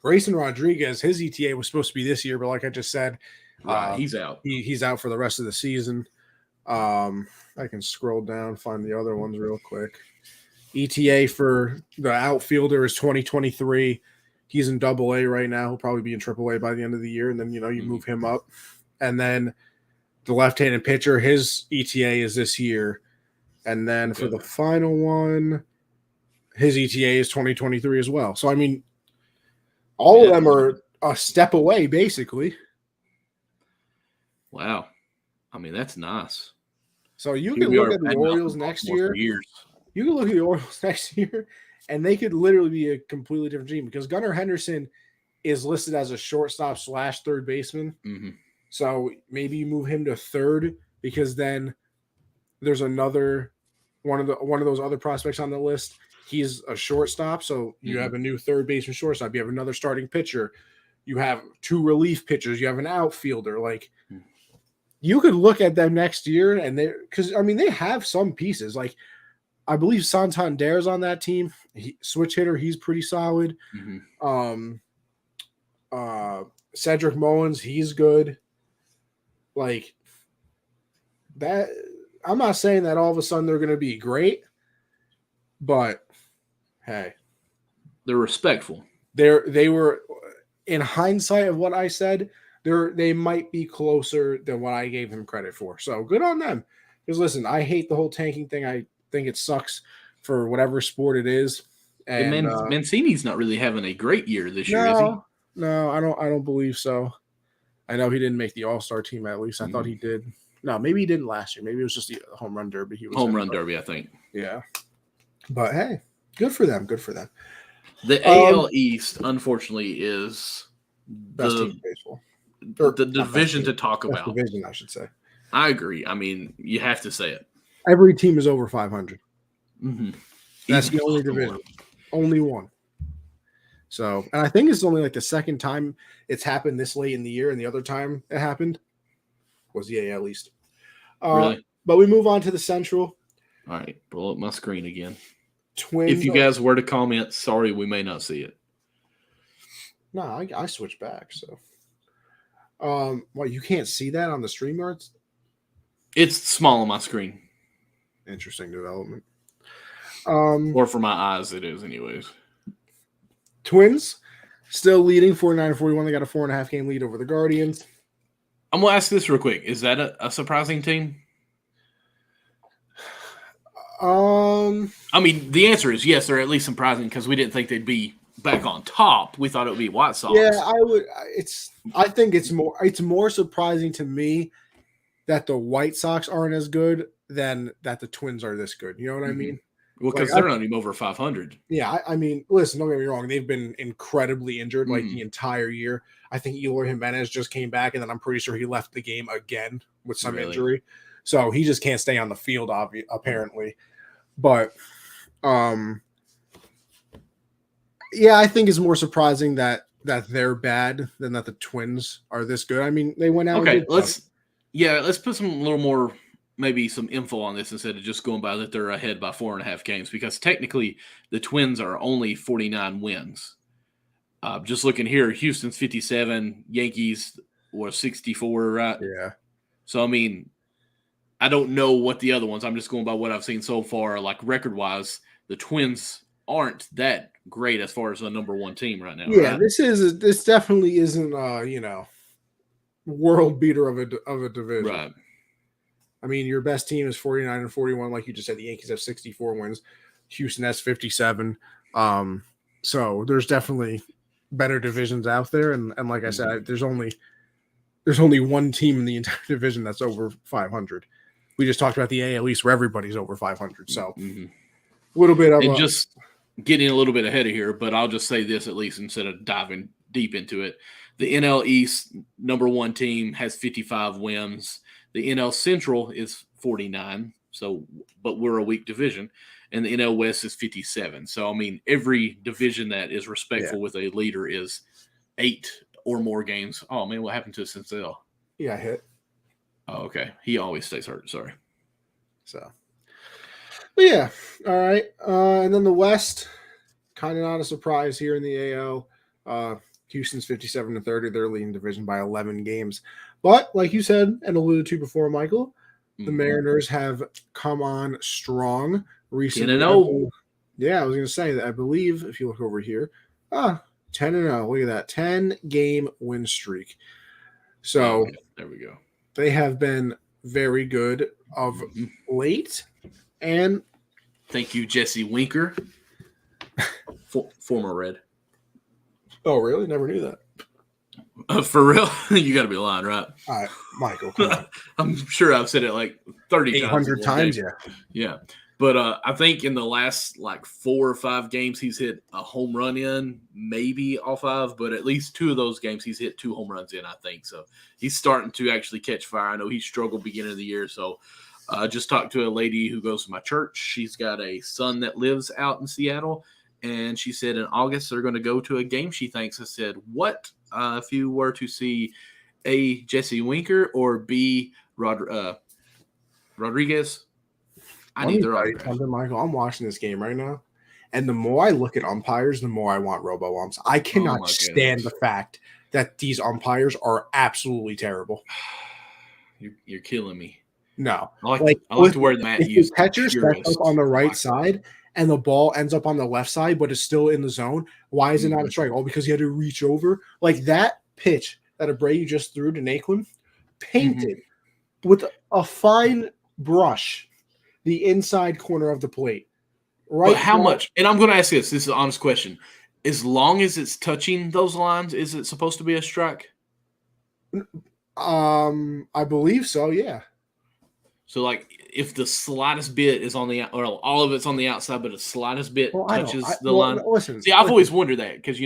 Grayson Rodriguez, his ETA was supposed to be this year, but like I just said, he's out. He's out for the rest of the season. I can scroll down, find the other ones real quick. ETA for the outfielder is 2023. He's in AA right now. He'll probably be in AAA by the end of the year, and then you move him up. And then the left-handed pitcher, his ETA is this year. And then for the final one, his ETA is 2023 as well. So, I mean, all of them are a step away, basically. Wow. I mean, that's nice. So you can look at the Orioles next year. You can look at the Orioles next year, and they could literally be a completely different team, because Gunnar Henderson is listed as a shortstop / third baseman. Mm-hmm. So maybe you move him to third, because then there's another one of those other prospects on the list. He's a shortstop, so you have a new third baseman shortstop. You have another starting pitcher. You have 2 relief pitchers. You have an outfielder. Like, you could look at them next year, and they have some pieces. Like, I believe Santander's on that team. Switch hitter, he's pretty solid. Mm-hmm. Cedric Mullins, he's good. Like that, I'm not saying that all of a sudden they're going to be great, but hey, they're respectful. They were, in hindsight of what I said, they might be closer than what I gave them credit for. So good on them. Because listen, I hate the whole tanking thing. I think it sucks for whatever sport it is. And Mancini's not really having a great year this year, is he? No, I don't believe so. I know he didn't make the All-Star team, at least. I thought he did. No, maybe he didn't last year. Maybe it was just the home run derby. He was home run derby, I think. Yeah. But hey, good for them. Good for them. The AL East, unfortunately, is best team in baseball. The division to talk about. Division, I should say. I agree. I mean, you have to say it. Every team is over 500. Mm-hmm. That's the only division. Only one. So, and I think it's only like the second time it's happened this late in the year, and the other time it happened was the AL East. Really? But we move on to the Central. All right, pull up my screen again. Twins. If you guys were to comment, sorry, we may not see it. No, I switched back. So, well, you can't see that on the StreamYards? It's small on my screen. Interesting development. Or for my eyes, it is, anyways. Twins still leading 49-41. They got a 4.5 game lead over the Guardians. I'm gonna ask this real quick. Is that a surprising team? I mean, the answer is yes. They're at least surprising because we didn't think they'd be back on top. We thought it would be White Sox. Yeah, I think it's more surprising to me that the White Sox aren't as good than that the Twins are this good. You know what I mean? Well, because they're not even over 500. Yeah, I mean, listen, don't get me wrong. They've been incredibly injured like the entire year. I think Eloy Jimenez just came back, and then I'm pretty sure he left the game again with some injury. So he just can't stay on the field, apparently. But, yeah, I think it's more surprising that they're bad than that the Twins are this good. I mean, they went out. Okay, let's put some little more, maybe some info on this instead of just going by that they're ahead by 4.5 games, because technically the Twins are only 49 wins. Just looking here, Houston's 57, Yankees were 64, right? Yeah. So, I mean, I don't know what the other ones. I'm just going by what I've seen so far. Like record-wise, the Twins aren't that great as far as the number one team right now. Yeah, right? This definitely isn't world beater of a division. Right. I mean, your best team is 49-41, like you just said. The Yankees have 64 wins. Houston has 57. So there's definitely better divisions out there, and like I said, there's only one team in the entire division that's over 500. We just talked about the AL East where everybody's over 500. So a little bit of just getting a little bit ahead of here, but I'll just say this at least instead of diving deep into it. The NL East number one team has 55 wins. The NL Central is 49. So, but we're a weak division. And the NL West is 57. So, I mean, every division that is respectful with a leader is 8 or more games. Oh, man, what happened to Sincel? Yeah, hit. Oh, okay. He always stays hurt. Sorry. So, but yeah. All right. And then the West, kind of not a surprise here in the AL. Houston's 57-30. They're leading division by 11 games. But like you said and alluded to before, Michael, the Mariners have come on strong recently. 10-0. Yeah, I was going to say that. I believe if you look over here, 10-0. Look at that, 10-game win streak. So there we go. They have been very good of late, and thank you, Jesse Winker, former Red. Oh, really? Never knew that. For real? You got to be lying, right? All right, Michael, come on. I'm sure I've said it like 30 times. 800 times, yeah. Yeah. But I think in the last like 4 or 5 games, he's hit a home run in, maybe all 5, but at least 2 of those games, he's hit 2 home runs in, I think. So he's starting to actually catch fire. I know he struggled beginning of the year. So I just talked to a lady who goes to my church. She's got a son that lives out in Seattle. And she said in August they're going to go to a game, she thinks. I said, what if you were to see A, Jesse Winker, or B, Rodriguez? I need their autograph. Michael, I'm watching this game right now, and the more I look at umpires, the more I want robo-umps. I cannot stand the fact that these umpires are absolutely terrible. You're killing me. No. I like to wear the Matt Hughes. If the catcher steps up on the right side and the ball ends up on the left side, but it's still in the zone, why is it not a strike? Oh, because he had to reach over. Like that pitch that Abreu just threw to Naquin, painted with a fine brush the inside corner of the plate. Right. But how much? And I'm going to ask this. This is an honest question. As long as it's touching those lines, is it supposed to be a strike? I believe so, yeah. So, like, if the slightest bit is on the – or all of it's on the outside, but the slightest bit touches the line. Listen, see, I've always wondered that because,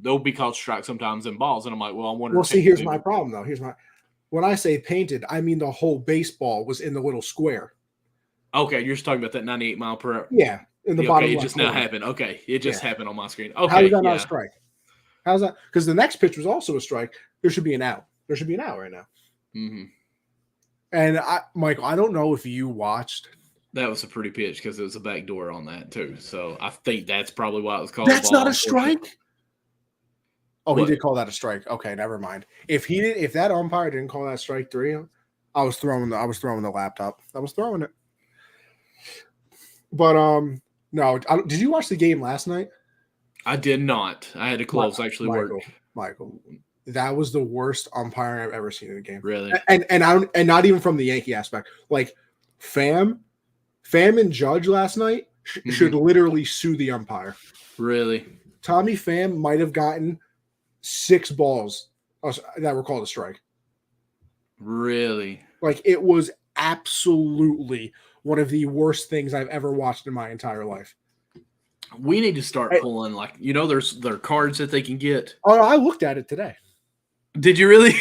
they'll be called strikes sometimes in balls. And I'm like, well, I'm wondering. Well, see, here's my problem, though. When I say painted, I mean the whole baseball was in the little square. Okay, you're just talking about that 98 mile per hour. Yeah, in the Yeah, bottom okay, it left just now corner. happened. Okay, it just happened on my screen. How Okay, is that not a yeah. strike? How's that? Because the next pitch was also a strike. There should be an out. There should be an out right now. Mm-hmm. And Michael, I don't know if you watched. That was a pretty pitch because it was a backdoor on that too. So I think that's probably why it was called. That's not a strike. Oh, What? he did call that a strike. Okay, never mind. If that umpire didn't call that strike 3, I was throwing the laptop. I was throwing it. But no. Did you watch the game last night? I did not. I had to close. Michael, that was the worst umpiring I've ever seen in a game. Really? And not even from the Yankee aspect. Like Pham and Judge last night should literally sue the umpire. Really? Tommy Pham might have gotten 6 balls that were called a strike. Really? Like, it was absolutely one of the worst things I've ever watched in my entire life. We need to start pulling, there are cards that they can get. Oh, I looked at it today. Did you really?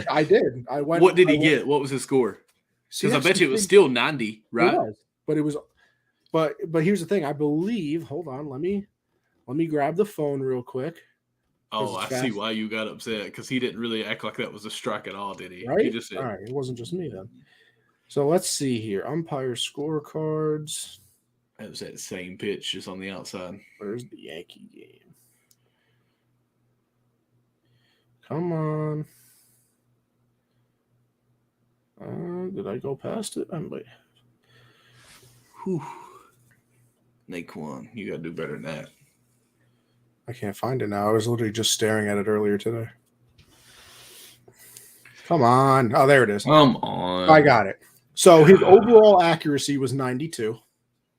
I did. I went. What did he get? What was his score? Because I bet you it was still 90, right? It was, but here's the thing. I believe. Hold on. Let me grab the phone real quick. Oh, I see why you got upset, because he didn't really act like that was a strike at all, did he? Right? He just said, all right. It wasn't just me then. So let's see here. Umpire scorecards. It was that same pitch just on the outside. Where's the Yankee game? Come on. Did I go past it? Wait. Whew. Naquan, you got to do better than that. I can't find it now. I was literally just staring at it earlier today. Come on. Oh, there it is. Come on. I got it. So his overall accuracy was 92.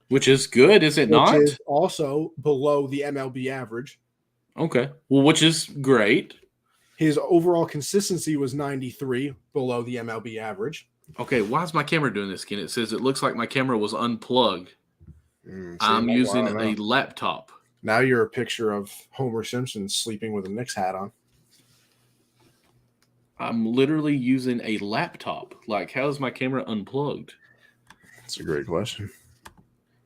Which is good, is it not? Which is also below the MLB average. Okay. Well, which is great. His overall consistency was 93, below the MLB average. Okay, why is my camera doing this again? It says it looks like my camera was unplugged. I'm using a laptop. Now you're a picture of Homer Simpson sleeping with a Knicks hat on. I'm literally using a laptop. Like, how is my camera unplugged? That's a great question.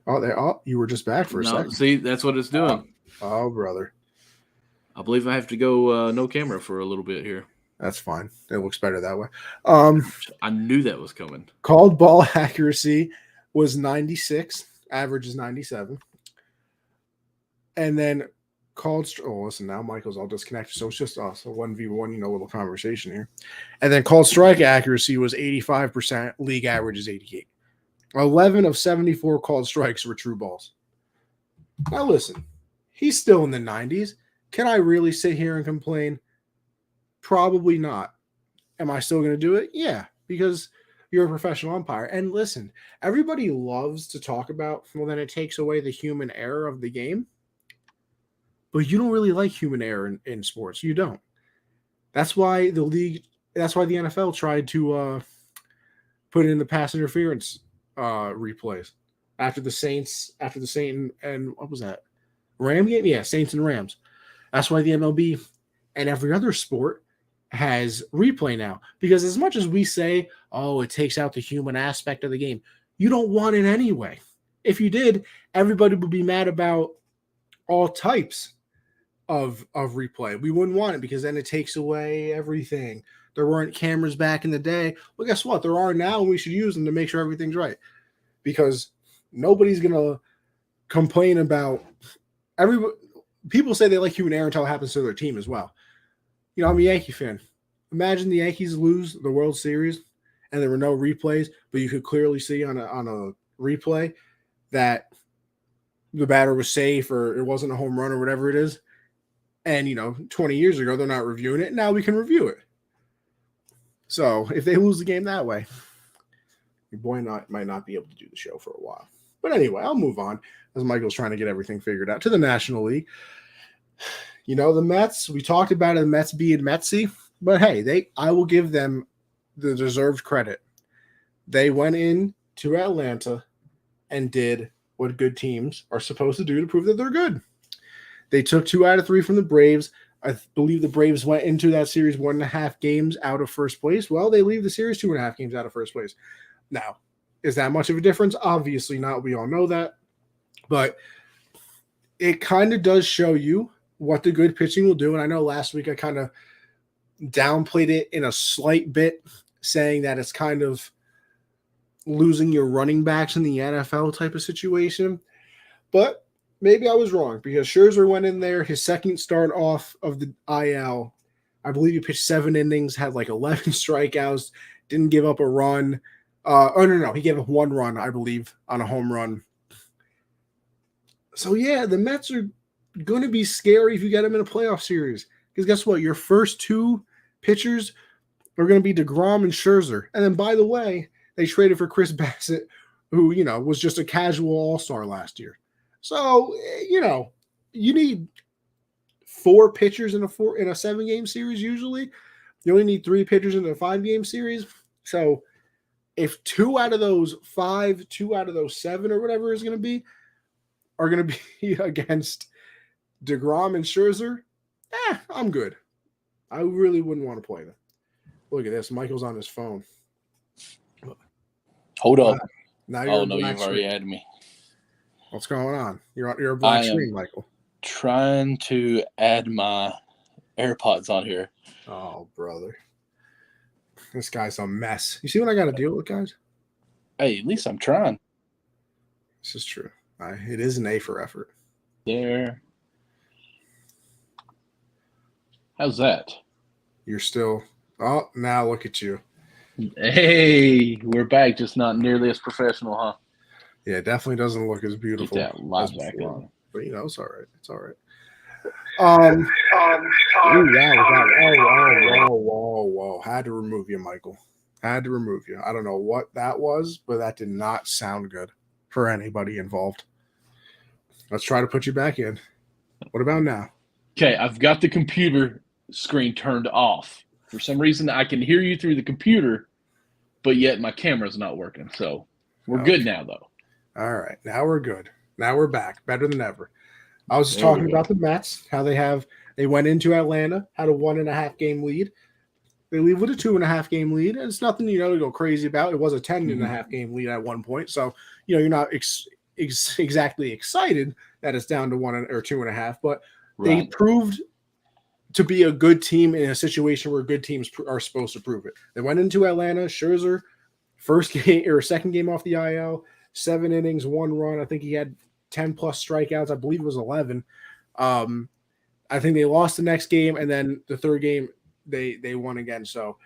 Oh, you were just back for a second. See, that's what it's doing. Oh, brother. I believe I have to go no camera for a little bit here. That's fine. It looks better that way. I knew that was coming. Called ball accuracy was 96. Average is 97. And then listen, now Michael's all disconnected. So it's just us. A 1v1, little conversation here. And then called strike accuracy was 85%. League average is 88. 11 of 74 called strikes were true balls. Now listen, he's still in the 90s. Can I really sit here and complain? Probably not. Am I still going to do it? Yeah, because you're a professional umpire. And listen, everybody loves to talk about, well, then it takes away the human error of the game. But you don't really like human error in sports. You don't. That's why the NFL tried to put in the pass interference replays after the Saints and what was that? Ram game? Yeah, Saints and Rams. That's why the MLB and every other sport has replay now. Because as much as we say, oh, it takes out the human aspect of the game, you don't want it anyway. If you did, everybody would be mad about all types of replay. We wouldn't want it because then it takes away everything. There weren't cameras back in the day. Well, guess what? There are now, and we should use them to make sure everything's right. Because nobody's going to complain about people say they like human error until it happens to their team as well. I'm a Yankee fan. Imagine the Yankees lose the World Series and there were no replays, but you could clearly see on a replay that the batter was safe or it wasn't a home run or whatever it is. And, 20 years ago, they're not reviewing it. Now we can review it. So if they lose the game that way, your boy might not be able to do the show for a while. But anyway, I'll move on as Michael's trying to get everything figured out to the National League. The Mets, we talked about it, the Mets being Metsy, but hey, I will give them the deserved credit. They went in to Atlanta and did what good teams are supposed to do to prove that they're good. They took 2 out of 3 from the Braves, I believe the Braves went into that series 1.5 games out of first place. Well, they leave the series 2.5 games out of first place. Now, is that much of a difference? Obviously not. We all know that. But it kind of does show you what the good pitching will do. And I know last week I kind of downplayed it in a slight bit, saying that it's kind of losing your running backs in the NFL type of situation. But maybe I was wrong because Scherzer went in there, his second start off of the IL. I believe he pitched 7 innings, had like 11 strikeouts, didn't give up a run. No, he gave up 1 run, I believe, on a home run. So, yeah, the Mets are going to be scary if you get them in a playoff series. Because guess what? Your first 2 pitchers are going to be DeGrom and Scherzer. And then, by the way, they traded for Chris Bassett, who, was just a casual all-star last year. So, you need 4 pitchers in a 7-game series usually. You only need 3 pitchers in a 5-game series. So, if 2 out of those 5, 2 out of those 7 or whatever is going to be, are going to be against DeGrom and Scherzer, I'm good. I really wouldn't want to play them. Look at this. Michael's on his phone. Hold up. Now you're Oh, no, you've already had me. What's going on? You're a black screen, Michael. Trying to add my AirPods on here. Oh, brother. This guy's a mess. You see what I got to deal with, guys? Hey, at least I'm trying. This is true. It is an A for effort. There. How's that? You're still – oh, now look at you. Hey, we're back, just not nearly as professional, huh? Yeah, it definitely doesn't look as beautiful. Get that light as back before. on. But, it's all right. It's all right. Whoa. Had to remove you, Michael. Had to remove you. I don't know what that was, but that did not sound good for anybody involved. Let's try to put you back in. What about now? Okay, I've got the computer screen turned off. For some reason, I can hear you through the computer, but yet my camera's not working. So we're good now, though. All right. Now we're good. Now we're back. Better than ever. I was just talking about the Mets, how they went into Atlanta, had a 1.5 game lead. They leave with a 2.5 game lead, and it's nothing, to go crazy about. It was a 10.5 game lead at one point. So, you're not exactly excited that it's down to 1 or 2.5, but they proved to be a good team in a situation where good teams are supposed to prove it. They went into Atlanta, Scherzer, second game off the IL, 7 innings, 1 run. I think he had 10 plus strikeouts. I believe it was 11. I think they lost the next game, and then the third game they won again. So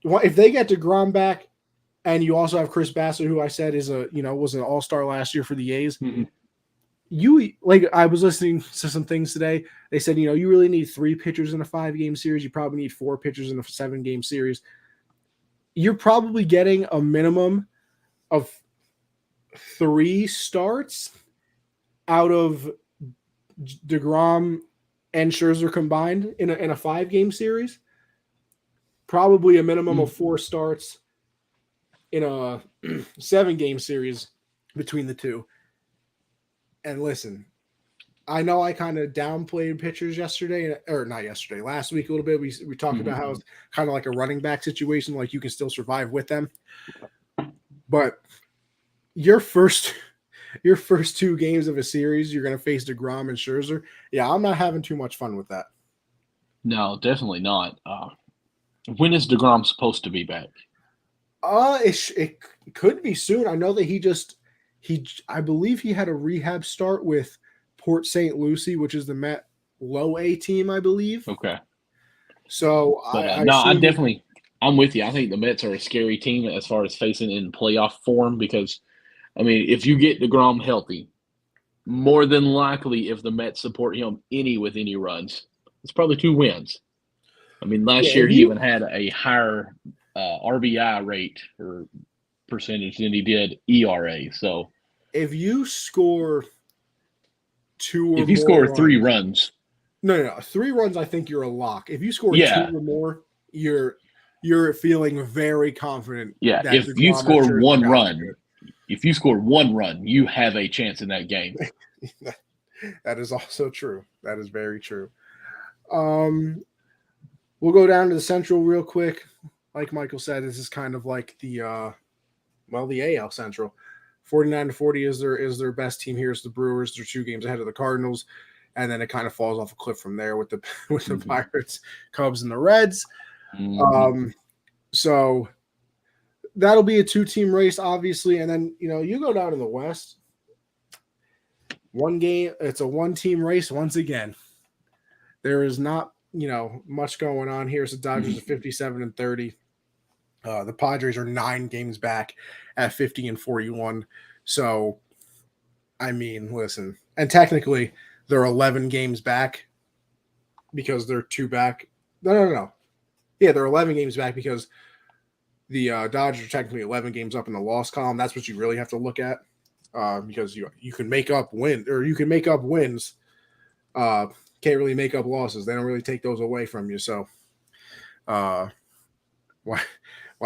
if they get DeGrom back, and you also have Chris Bassett, who I said is was an all-star last year for the A's. Mm-hmm. I was listening to some things today. They said, you really need 3 pitchers in a 5-game series. You probably need 4 pitchers in a 7-game series. You're probably getting a minimum of 3 starts out of DeGrom and Scherzer combined in a 5-game series. Probably a minimum of 4 starts in a 7-game series between the two. And listen, I know I kind of downplayed pitchers last week a little bit. We talked about how it's kind of like a running back situation, like you can still survive with them. But your first 2 games of a series, you're going to face DeGrom and Scherzer. Yeah, I'm not having too much fun with that. No, definitely not. When is DeGrom supposed to be back? It could be soon. I know that I believe he had a rehab start with Port St. Lucie, which is the Met low A team, I believe. Okay. So I'm with you. I think the Mets are a scary team as far as facing in playoff form because, if you get DeGrom healthy, more than likely if the Mets support him with any runs, it's probably 2 wins. Last year he even had a higher RBI rate or percentage than he did ERA. So if you score 2 or if you more score runs, 3 runs, no, 3 runs, I think you're a lock. If you score 2 or more, you're feeling very confident. Yeah, if you score 1 run, you have a chance in that game. That is also true. That is very true. We'll go down to the Central real quick. Like Michael said, this is kind of like the AL Central. 49-40 is their best team here. Is the Brewers. They're 2 games ahead of the Cardinals, and then it kind of falls off a cliff from there with the Pirates, Cubs, and the Reds. So that'll be a 2-team race, obviously, and then you go down in the West. One game, it's a 1-team race once again. There is not much going on here. So Dodgers are 57-30. The Padres are 9 games back at 50-41. So, I mean, listen, and technically they're 11 games back because they're 2 back. No. Yeah, they're 11 games back because the Dodgers are technically 11 games up in the loss column. That's what you really have to look at because you can make up wins or you can make up wins. Can't really make up losses. They don't really take those away from you. So, why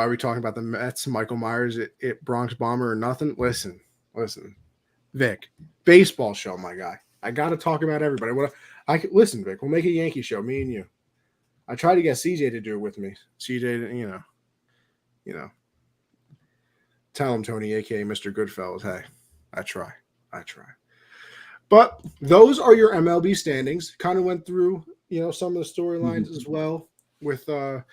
are we talking about the Mets? Michael Myers, it Bronx Bomber or nothing? Listen, Vic, baseball show, my guy. I got to talk about everybody. Listen, Vic. We'll make a Yankee show, me and you. I tried to get CJ to do it with me. CJ, tell him, Tony, aka Mr. Goodfellas. Hey, I try. But those are your MLB standings. Kind of went through, some of the storylines as well with the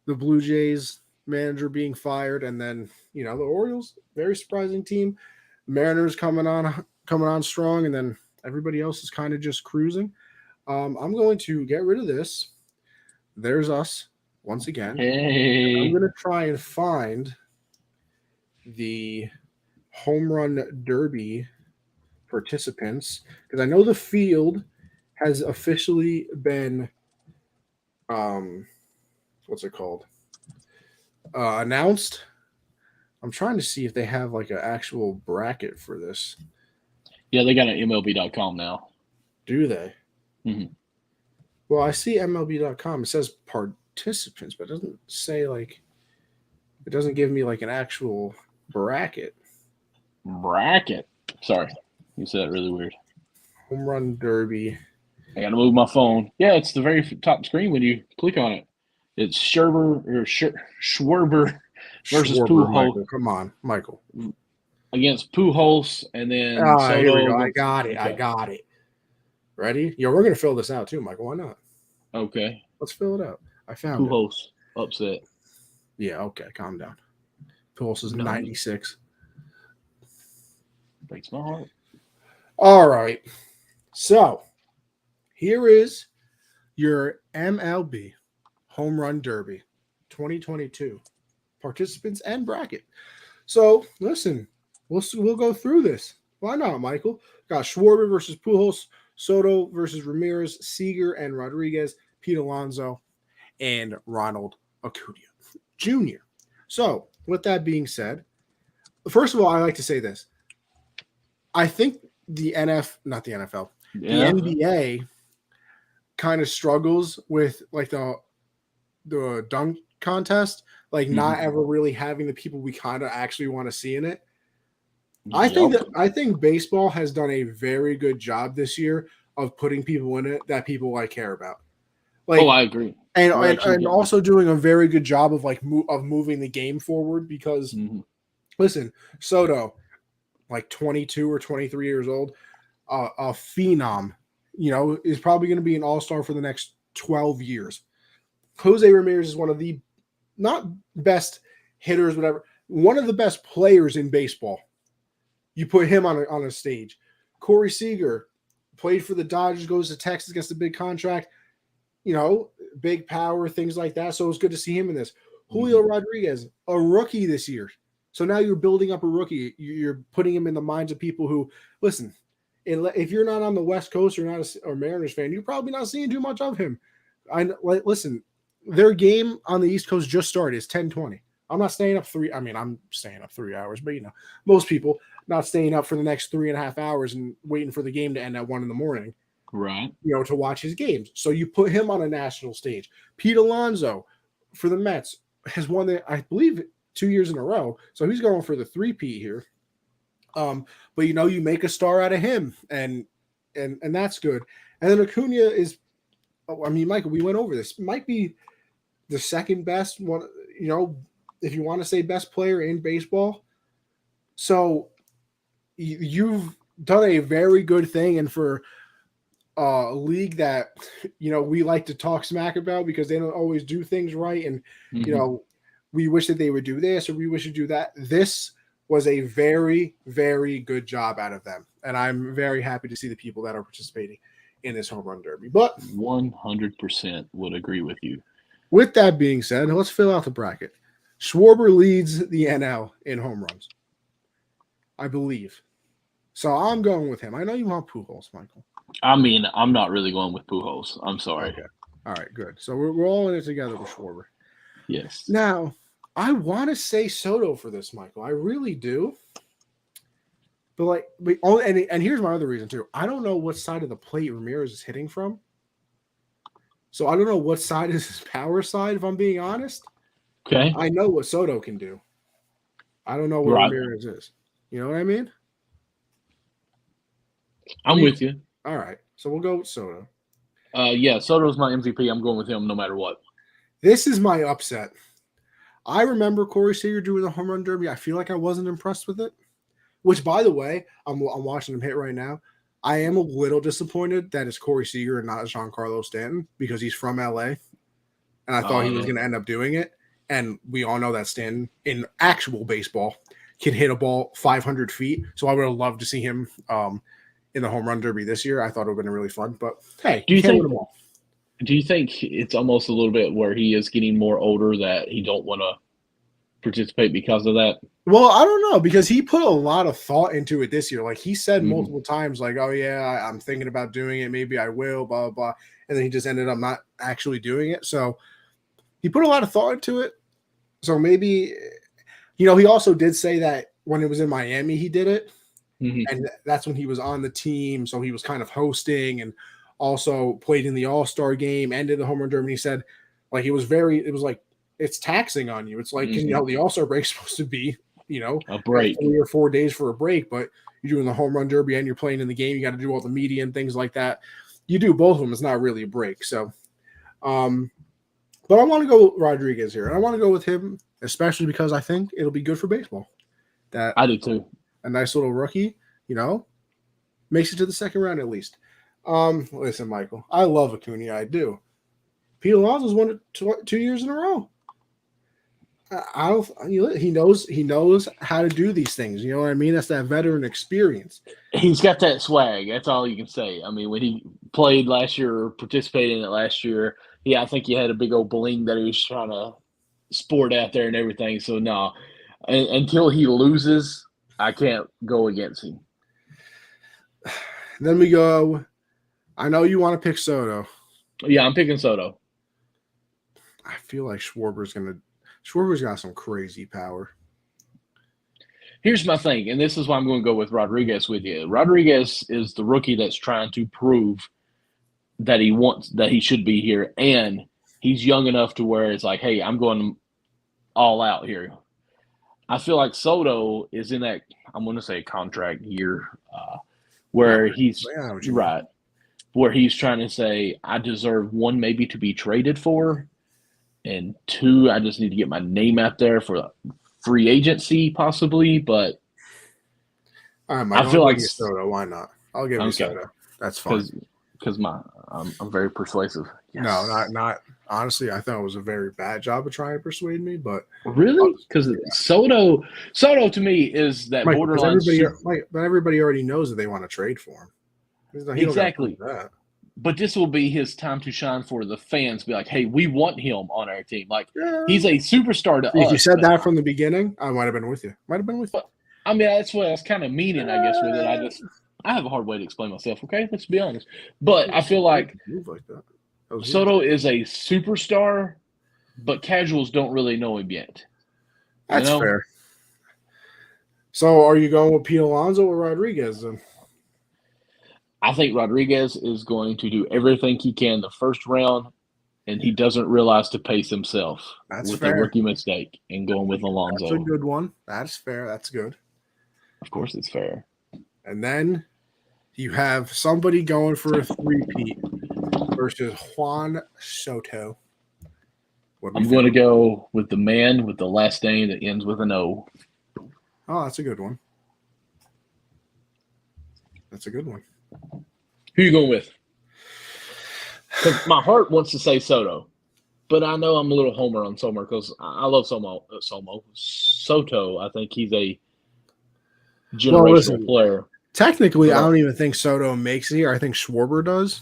Blue Jays manager being fired, and then the Orioles, very surprising team. Mariners coming on strong, and then everybody else is kind of just cruising. I'm going to get rid of this. There's us once again. Hey. I'm going to try and find the home run derby participants because I know the field has officially been what's it called announced. I'm trying to see if they have like an actual bracket for this. Yeah, they got an MLB.com now. Do they? Mm-hmm. Well, I see MLB.com. It says participants, but it doesn't say it doesn't give me like an actual bracket. Sorry. You said that really weird. Home run derby. I got to move my phone. Yeah, it's the very top screen when you click on it. It's Schwarber versus Pujols. Michael. Come on, Michael. Against Pujols, and then Soto. Here we go. I got it. Ready? Yeah, we're going to fill this out too, Michael. Why not? Okay. Let's fill it out. I found Pujols upset. Yeah, okay. Calm down. Pujols is 96. Breaks my heart. All right. So, here is your MLB Home Run Derby 2022 participants and bracket. So, listen, we'll go through this. Why not, Michael? Got Schwarber versus Pujols, Soto versus Ramirez, Seager and Rodriguez, Pete Alonso, and Ronald Acuna Jr. So, with that being said, first of all, I like to say this. I think the NBA kind of struggles with like the dunk contest, like not ever really having the people we kind of actually want to see in it. I think baseball has done a very good job this year of putting people in it that people care about. Like, I agree. And also doing a very good job of moving the game forward because listen, Soto, like 22 or 23 years old, a phenom, is probably going to be an all-star for the next 12 years. Jose Ramirez is one of the not best hitters, whatever, one of the best players in baseball. You put him on a stage. Corey Seager played for the Dodgers, goes to Texas, gets a big contract, big power, things like that. So it was good to see him in this. Julio Rodriguez, a rookie this year. So now you're building up a rookie. You're putting him in the minds of people who, listen, if you're not on the West Coast or not a Mariners fan, you're probably not seeing too much of him. Listen, their game on the East Coast just started. It's 10:20. I'm not staying up I'm staying up 3 hours, but most people not staying up for the next 3.5 hours and waiting for the game to end at 1 a.m. Right. To watch his games. So you put him on a national stage. Pete Alonso for the Mets has won I believe 2 years in a row. So he's going for the 3-peat here. But you make a star out of him and that's good. And then Acuna is I mean, Michael, we went over this. Might be the second best one, if you want to say best player in baseball. So you've done a very good thing, and for a league that we like to talk smack about because they don't always do things right, and we wish that they would do this or we wish to do that. This was a very, very good job out of them, and I'm very happy to see the people that are participating in this home run derby. But 100% would agree with you. With that being said, let's fill out the bracket. Schwarber leads the NL in home runs, I believe. So I'm going with him. I know you want Pujols, Michael. I mean, I'm not really going with Pujols. I'm sorry. Okay. All right, good. So we're all in it together with Schwarber. Yes. Now, I want to say Soto for this, Michael. I really do. But and here's my other reason too. I don't know what side of the plate Ramirez is hitting from. So I don't know what side is his power side, if I'm being honest. Okay. I know what Soto can do. I don't know what Ramirez is. You know what I mean? I'm with you. All right. So we'll go with Soto. Yeah, Soto's my MVP. I'm going with him no matter what. This is my upset. I remember Corey Seager doing the home run derby. I feel like I wasn't impressed with it. Which, by the way, I'm watching him hit right now. I am a little disappointed that it's Corey Seager and not Giancarlo Stanton because he's from LA. And I thought he was going to end up doing it. And we all know that Stanton, in actual baseball, can hit a ball 500 feet. So I would have loved to see him in the home run derby this year. I thought it would have been really fun. But, hey, do you think it's almost a little bit where he is getting more older that he don't want to participate because of that? Well, I don't know, because he put a lot of thought into it this year. Like, he said multiple times, like, oh, yeah, I'm thinking about doing it. Maybe I will, blah, blah, blah. And then he just ended up not actually doing it. So he put a lot of thought into it. So maybe, he also did say that when it was in Miami, he did it. And that's when he was on the team. So he was kind of hosting and also played in the All-Star game, ended the home run derby. And he said, like, it was like, it's taxing on you. It's like, the All-Star break's supposed to be, a break, 3 or 4 days for a break, but you're doing the home run derby and you're playing in the game. You got to do all the media and things like that. You do both of them. It's not really a break. So, but I want to go with Rodriguez here, and I want to go with him, especially because I think it'll be good for baseball. That I do too. A nice little rookie, makes it to the second round at least. Listen, Michael, I love Acuna. I do. Pete Alonso's won it 2 years in a row. He knows how to do these things. You know what I mean? That's that veteran experience. He's got that swag. That's all you can say. I mean, when he played last year or participated in it last year, I think he had a big old bling that he was trying to sport out there and everything. So no, until he loses, I can't go against him. Then we go. I know you want to pick Soto. Yeah, I'm picking Soto. I feel like Schwarber's got some crazy power. Here's my thing, and this is why I'm going to go with Rodriguez with you. Rodriguez is the rookie that's trying to prove that he should be here, and he's young enough to where it's like, hey, I'm going all out here. I feel like Soto is in that, I'm going to say, contract year where he's right, where he's trying to say, I deserve one, maybe to be traded for, and two, I just need to get my name out there for free agency, possibly. But all right, Mike, I feel like Soto. Why not? I'll give you Soto. That's fine. Because I'm very persuasive. Yes. No, not honestly. I thought it was a very bad job of trying to persuade me, but really, because Soto to me is that borderline. But everybody already knows that they want to trade for him. Exactly. But this will be his time to shine for the fans. Be like, hey, we want him on our team. Like, he's a superstar to us. If you said that from the beginning, I might have been with you. I mean, that's what I was kind of meaning, I guess, with it. I have a hard way to explain myself, okay? Let's be honest. But I feel like Soto is a superstar, but casuals don't really know him yet. That's fair. So are you going with Pete Alonso or Rodriguez then? I think Rodriguez is going to do everything he can the first round, and he doesn't realize to pace himself with a rookie mistake and going with Alonso. That's a good one. That's fair. That's good. Of course it's fair. And then you have somebody going for a three-peat. versus Juan Soto. I'm going to go with the man with the last name that ends with an O. Oh, that's a good one. That's a good one. Who you going with? Because my heart wants to say Soto, but I know I'm a little homer on Somer because I love Soto. I think he's a generational player. Technically, I don't even think Soto makes it here. I think Schwarber does.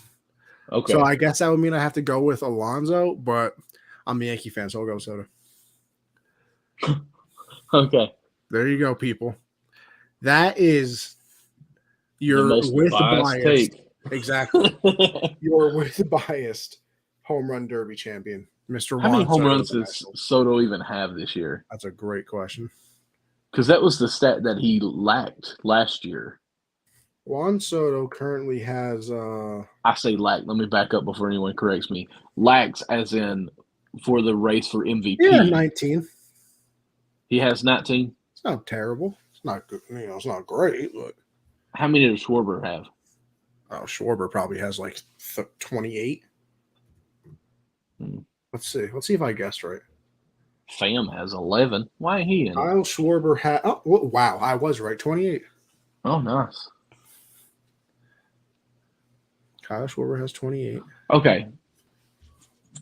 Okay. So I guess that would mean I have to go with Alonso, but I'm a Yankee fan, so I'll go Soto. Okay. There you go, people. That is your the most with biased biased. take. Exactly. Your with biased home run derby champion, Mr. How many Juan home Soto runs the does National. Soto even have this year? That's a great question. Because that was the stat that he lacked last year. Juan Soto currently has I say lack. Let me back up before anyone corrects me. Lacks as in for the race for MVP. 19. He has 19. It's not terrible. It's not good. It's not great, but How many does Schwarber have? Schwarber probably has like 28. Hmm. Let's see. Let's see if I guessed right. Pham has 11. Why ain't he in it? Kyle Schwarber had. Oh, wow! I was right. 28. Oh, nice. Kyle Schwarber has 28. Okay.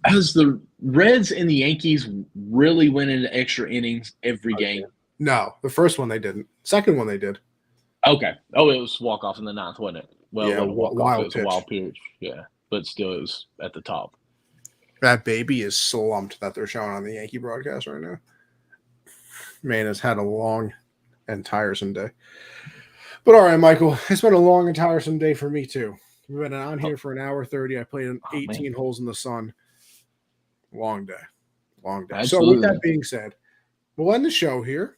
Has the Reds and the Yankees really went into extra innings every game? No, the first one they didn't. Second one they did. Okay. Oh, it was walk off in the ninth, wasn't it? Well, Yeah, it wasn't a walk off. wild It was a pitch. wild pitch. Yeah, but still, it was at the top. That baby is slumped that they're showing on the Yankee broadcast right now. Man has had a long and tiresome day. But all right, Michael, it's been a long and tiresome day for me too. We've been on here for an hour 30. I played 18 holes in the sun. Long day. Long day. Absolutely. So with that being said, we'll end the show here.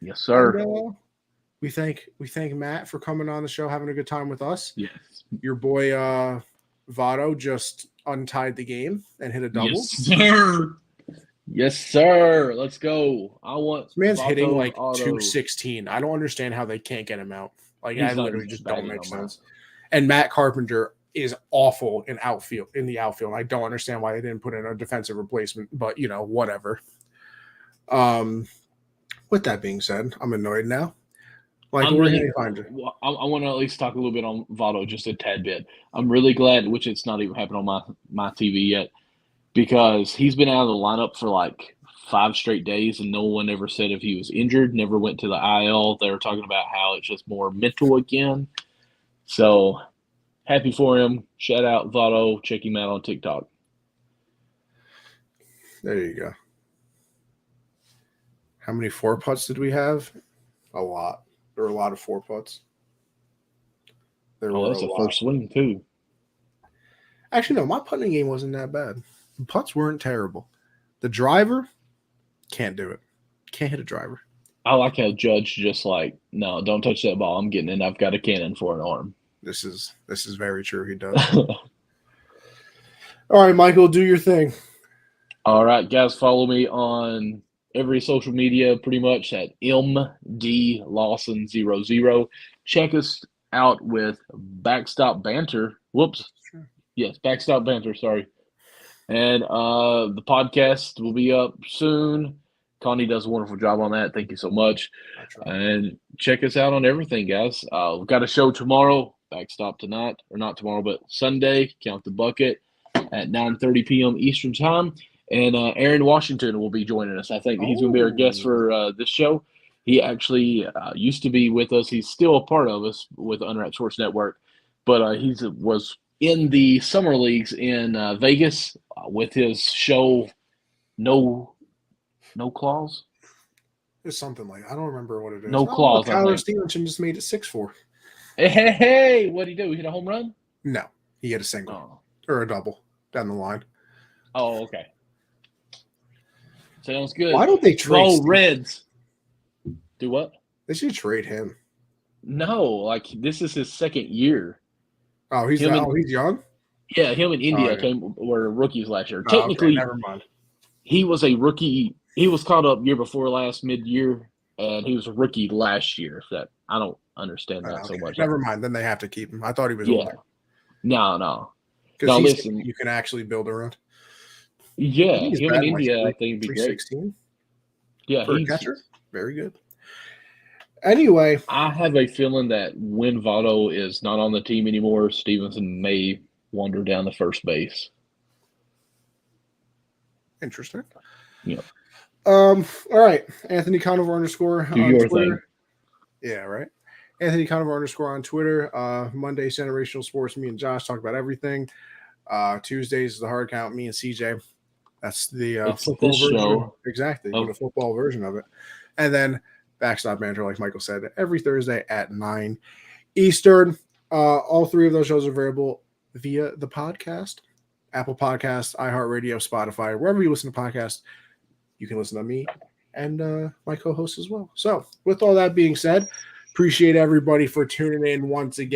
Yes, sir. And, we thank Matt for coming on the show, having a good time with us. Yes. Your boy Votto just untied the game and hit a double. Yes, sir. Yes, sir. Let's go. I want This man's Votto hitting like auto. 216. I don't understand how they can't get him out. Like, He's I not literally even just batting don't make no more. sense. And Matt Carpenter is awful in the outfield. I don't understand why they didn't put in a defensive replacement, but whatever. With that being said, I'm annoyed now. Like, where can I find you? I want to at least talk a little bit on Votto, just a tad bit. I'm really glad, which it's not even happened on my TV yet, because he's been out of the lineup for like 5 straight days, and no one ever said if he was injured, never went to the IL. They were talking about how it's just more mental again. So happy for him. Shout out Votto. Check him out on TikTok. There you go. How many 4-putts did we have? A lot. There were a lot of 4-putts. That's a first swing, too. Actually, no, my putting game wasn't that bad. The putts weren't terrible. The driver, can't do it. Can't hit a driver. I like how Judge just like, no, don't touch that ball. I'm getting it. I've got a cannon for an arm. This is very true. He does. All right, Michael, do your thing. All right, guys, follow me on every social media pretty much at MDLawson00. Check us out with Backstop Banter. Whoops. Yes, Backstop Banter, sorry. And the podcast will be up soon. Connie does a wonderful job on that. Thank you so much. And check us out on everything, guys. We've got a show tomorrow, Backstop tonight, or not tomorrow, but Sunday, Count the Bucket at 9:30 p.m. Eastern Time. And Aaron Washington will be joining us. I think he's going to be our guest for this show. He actually used to be with us. He's still a part of us with the Unwrapped Sports Network, but he was in the summer leagues in Vegas with his show No Claws. It's something like I don't remember what it is. No Claws. Tyler Stevenson just made it 6-4. Hey! What'd he do? He hit a home run? No, he hit a single or a double down the line. Oh, okay. Sounds good. Why don't they trade Reds? Do what? They should trade him. No, like this is his second year. Oh, he's young? Yeah, him and India were rookies last year. Oh, Technically, okay, never mind. He was a rookie. He was called up year before last, mid-year, and he was a rookie last year. I don't understand that so much. Never mind. Then they have to keep him. I thought he was older. No. Because Now, he's listen. you can actually build around. Yeah, He's him in batting like India, I think would be great. 316 Yeah, for a he's. catcher. Very good. Anyway, I have a feeling that when Votto is not on the team anymore, Stevenson may wander down to first base. interesting. Yeah. All right. Anthony Conover underscore Do on your Twitter. thing. Yeah, right. Anthony Conover underscore on Twitter. Monday, Generational Sports. Me and Josh talk about everything. Tuesdays is the hard count. Me and CJ. That's the It's football this version. show. Exactly. Oh. The football version of it. And then Backstop Banter, like Michael said, every Thursday at 9 Eastern. All three of those shows are available via the podcast, Apple Podcasts, iHeartRadio, Spotify, wherever you listen to podcasts. You can listen to me and my co-host as well. So with all that being said, appreciate everybody for tuning in once again.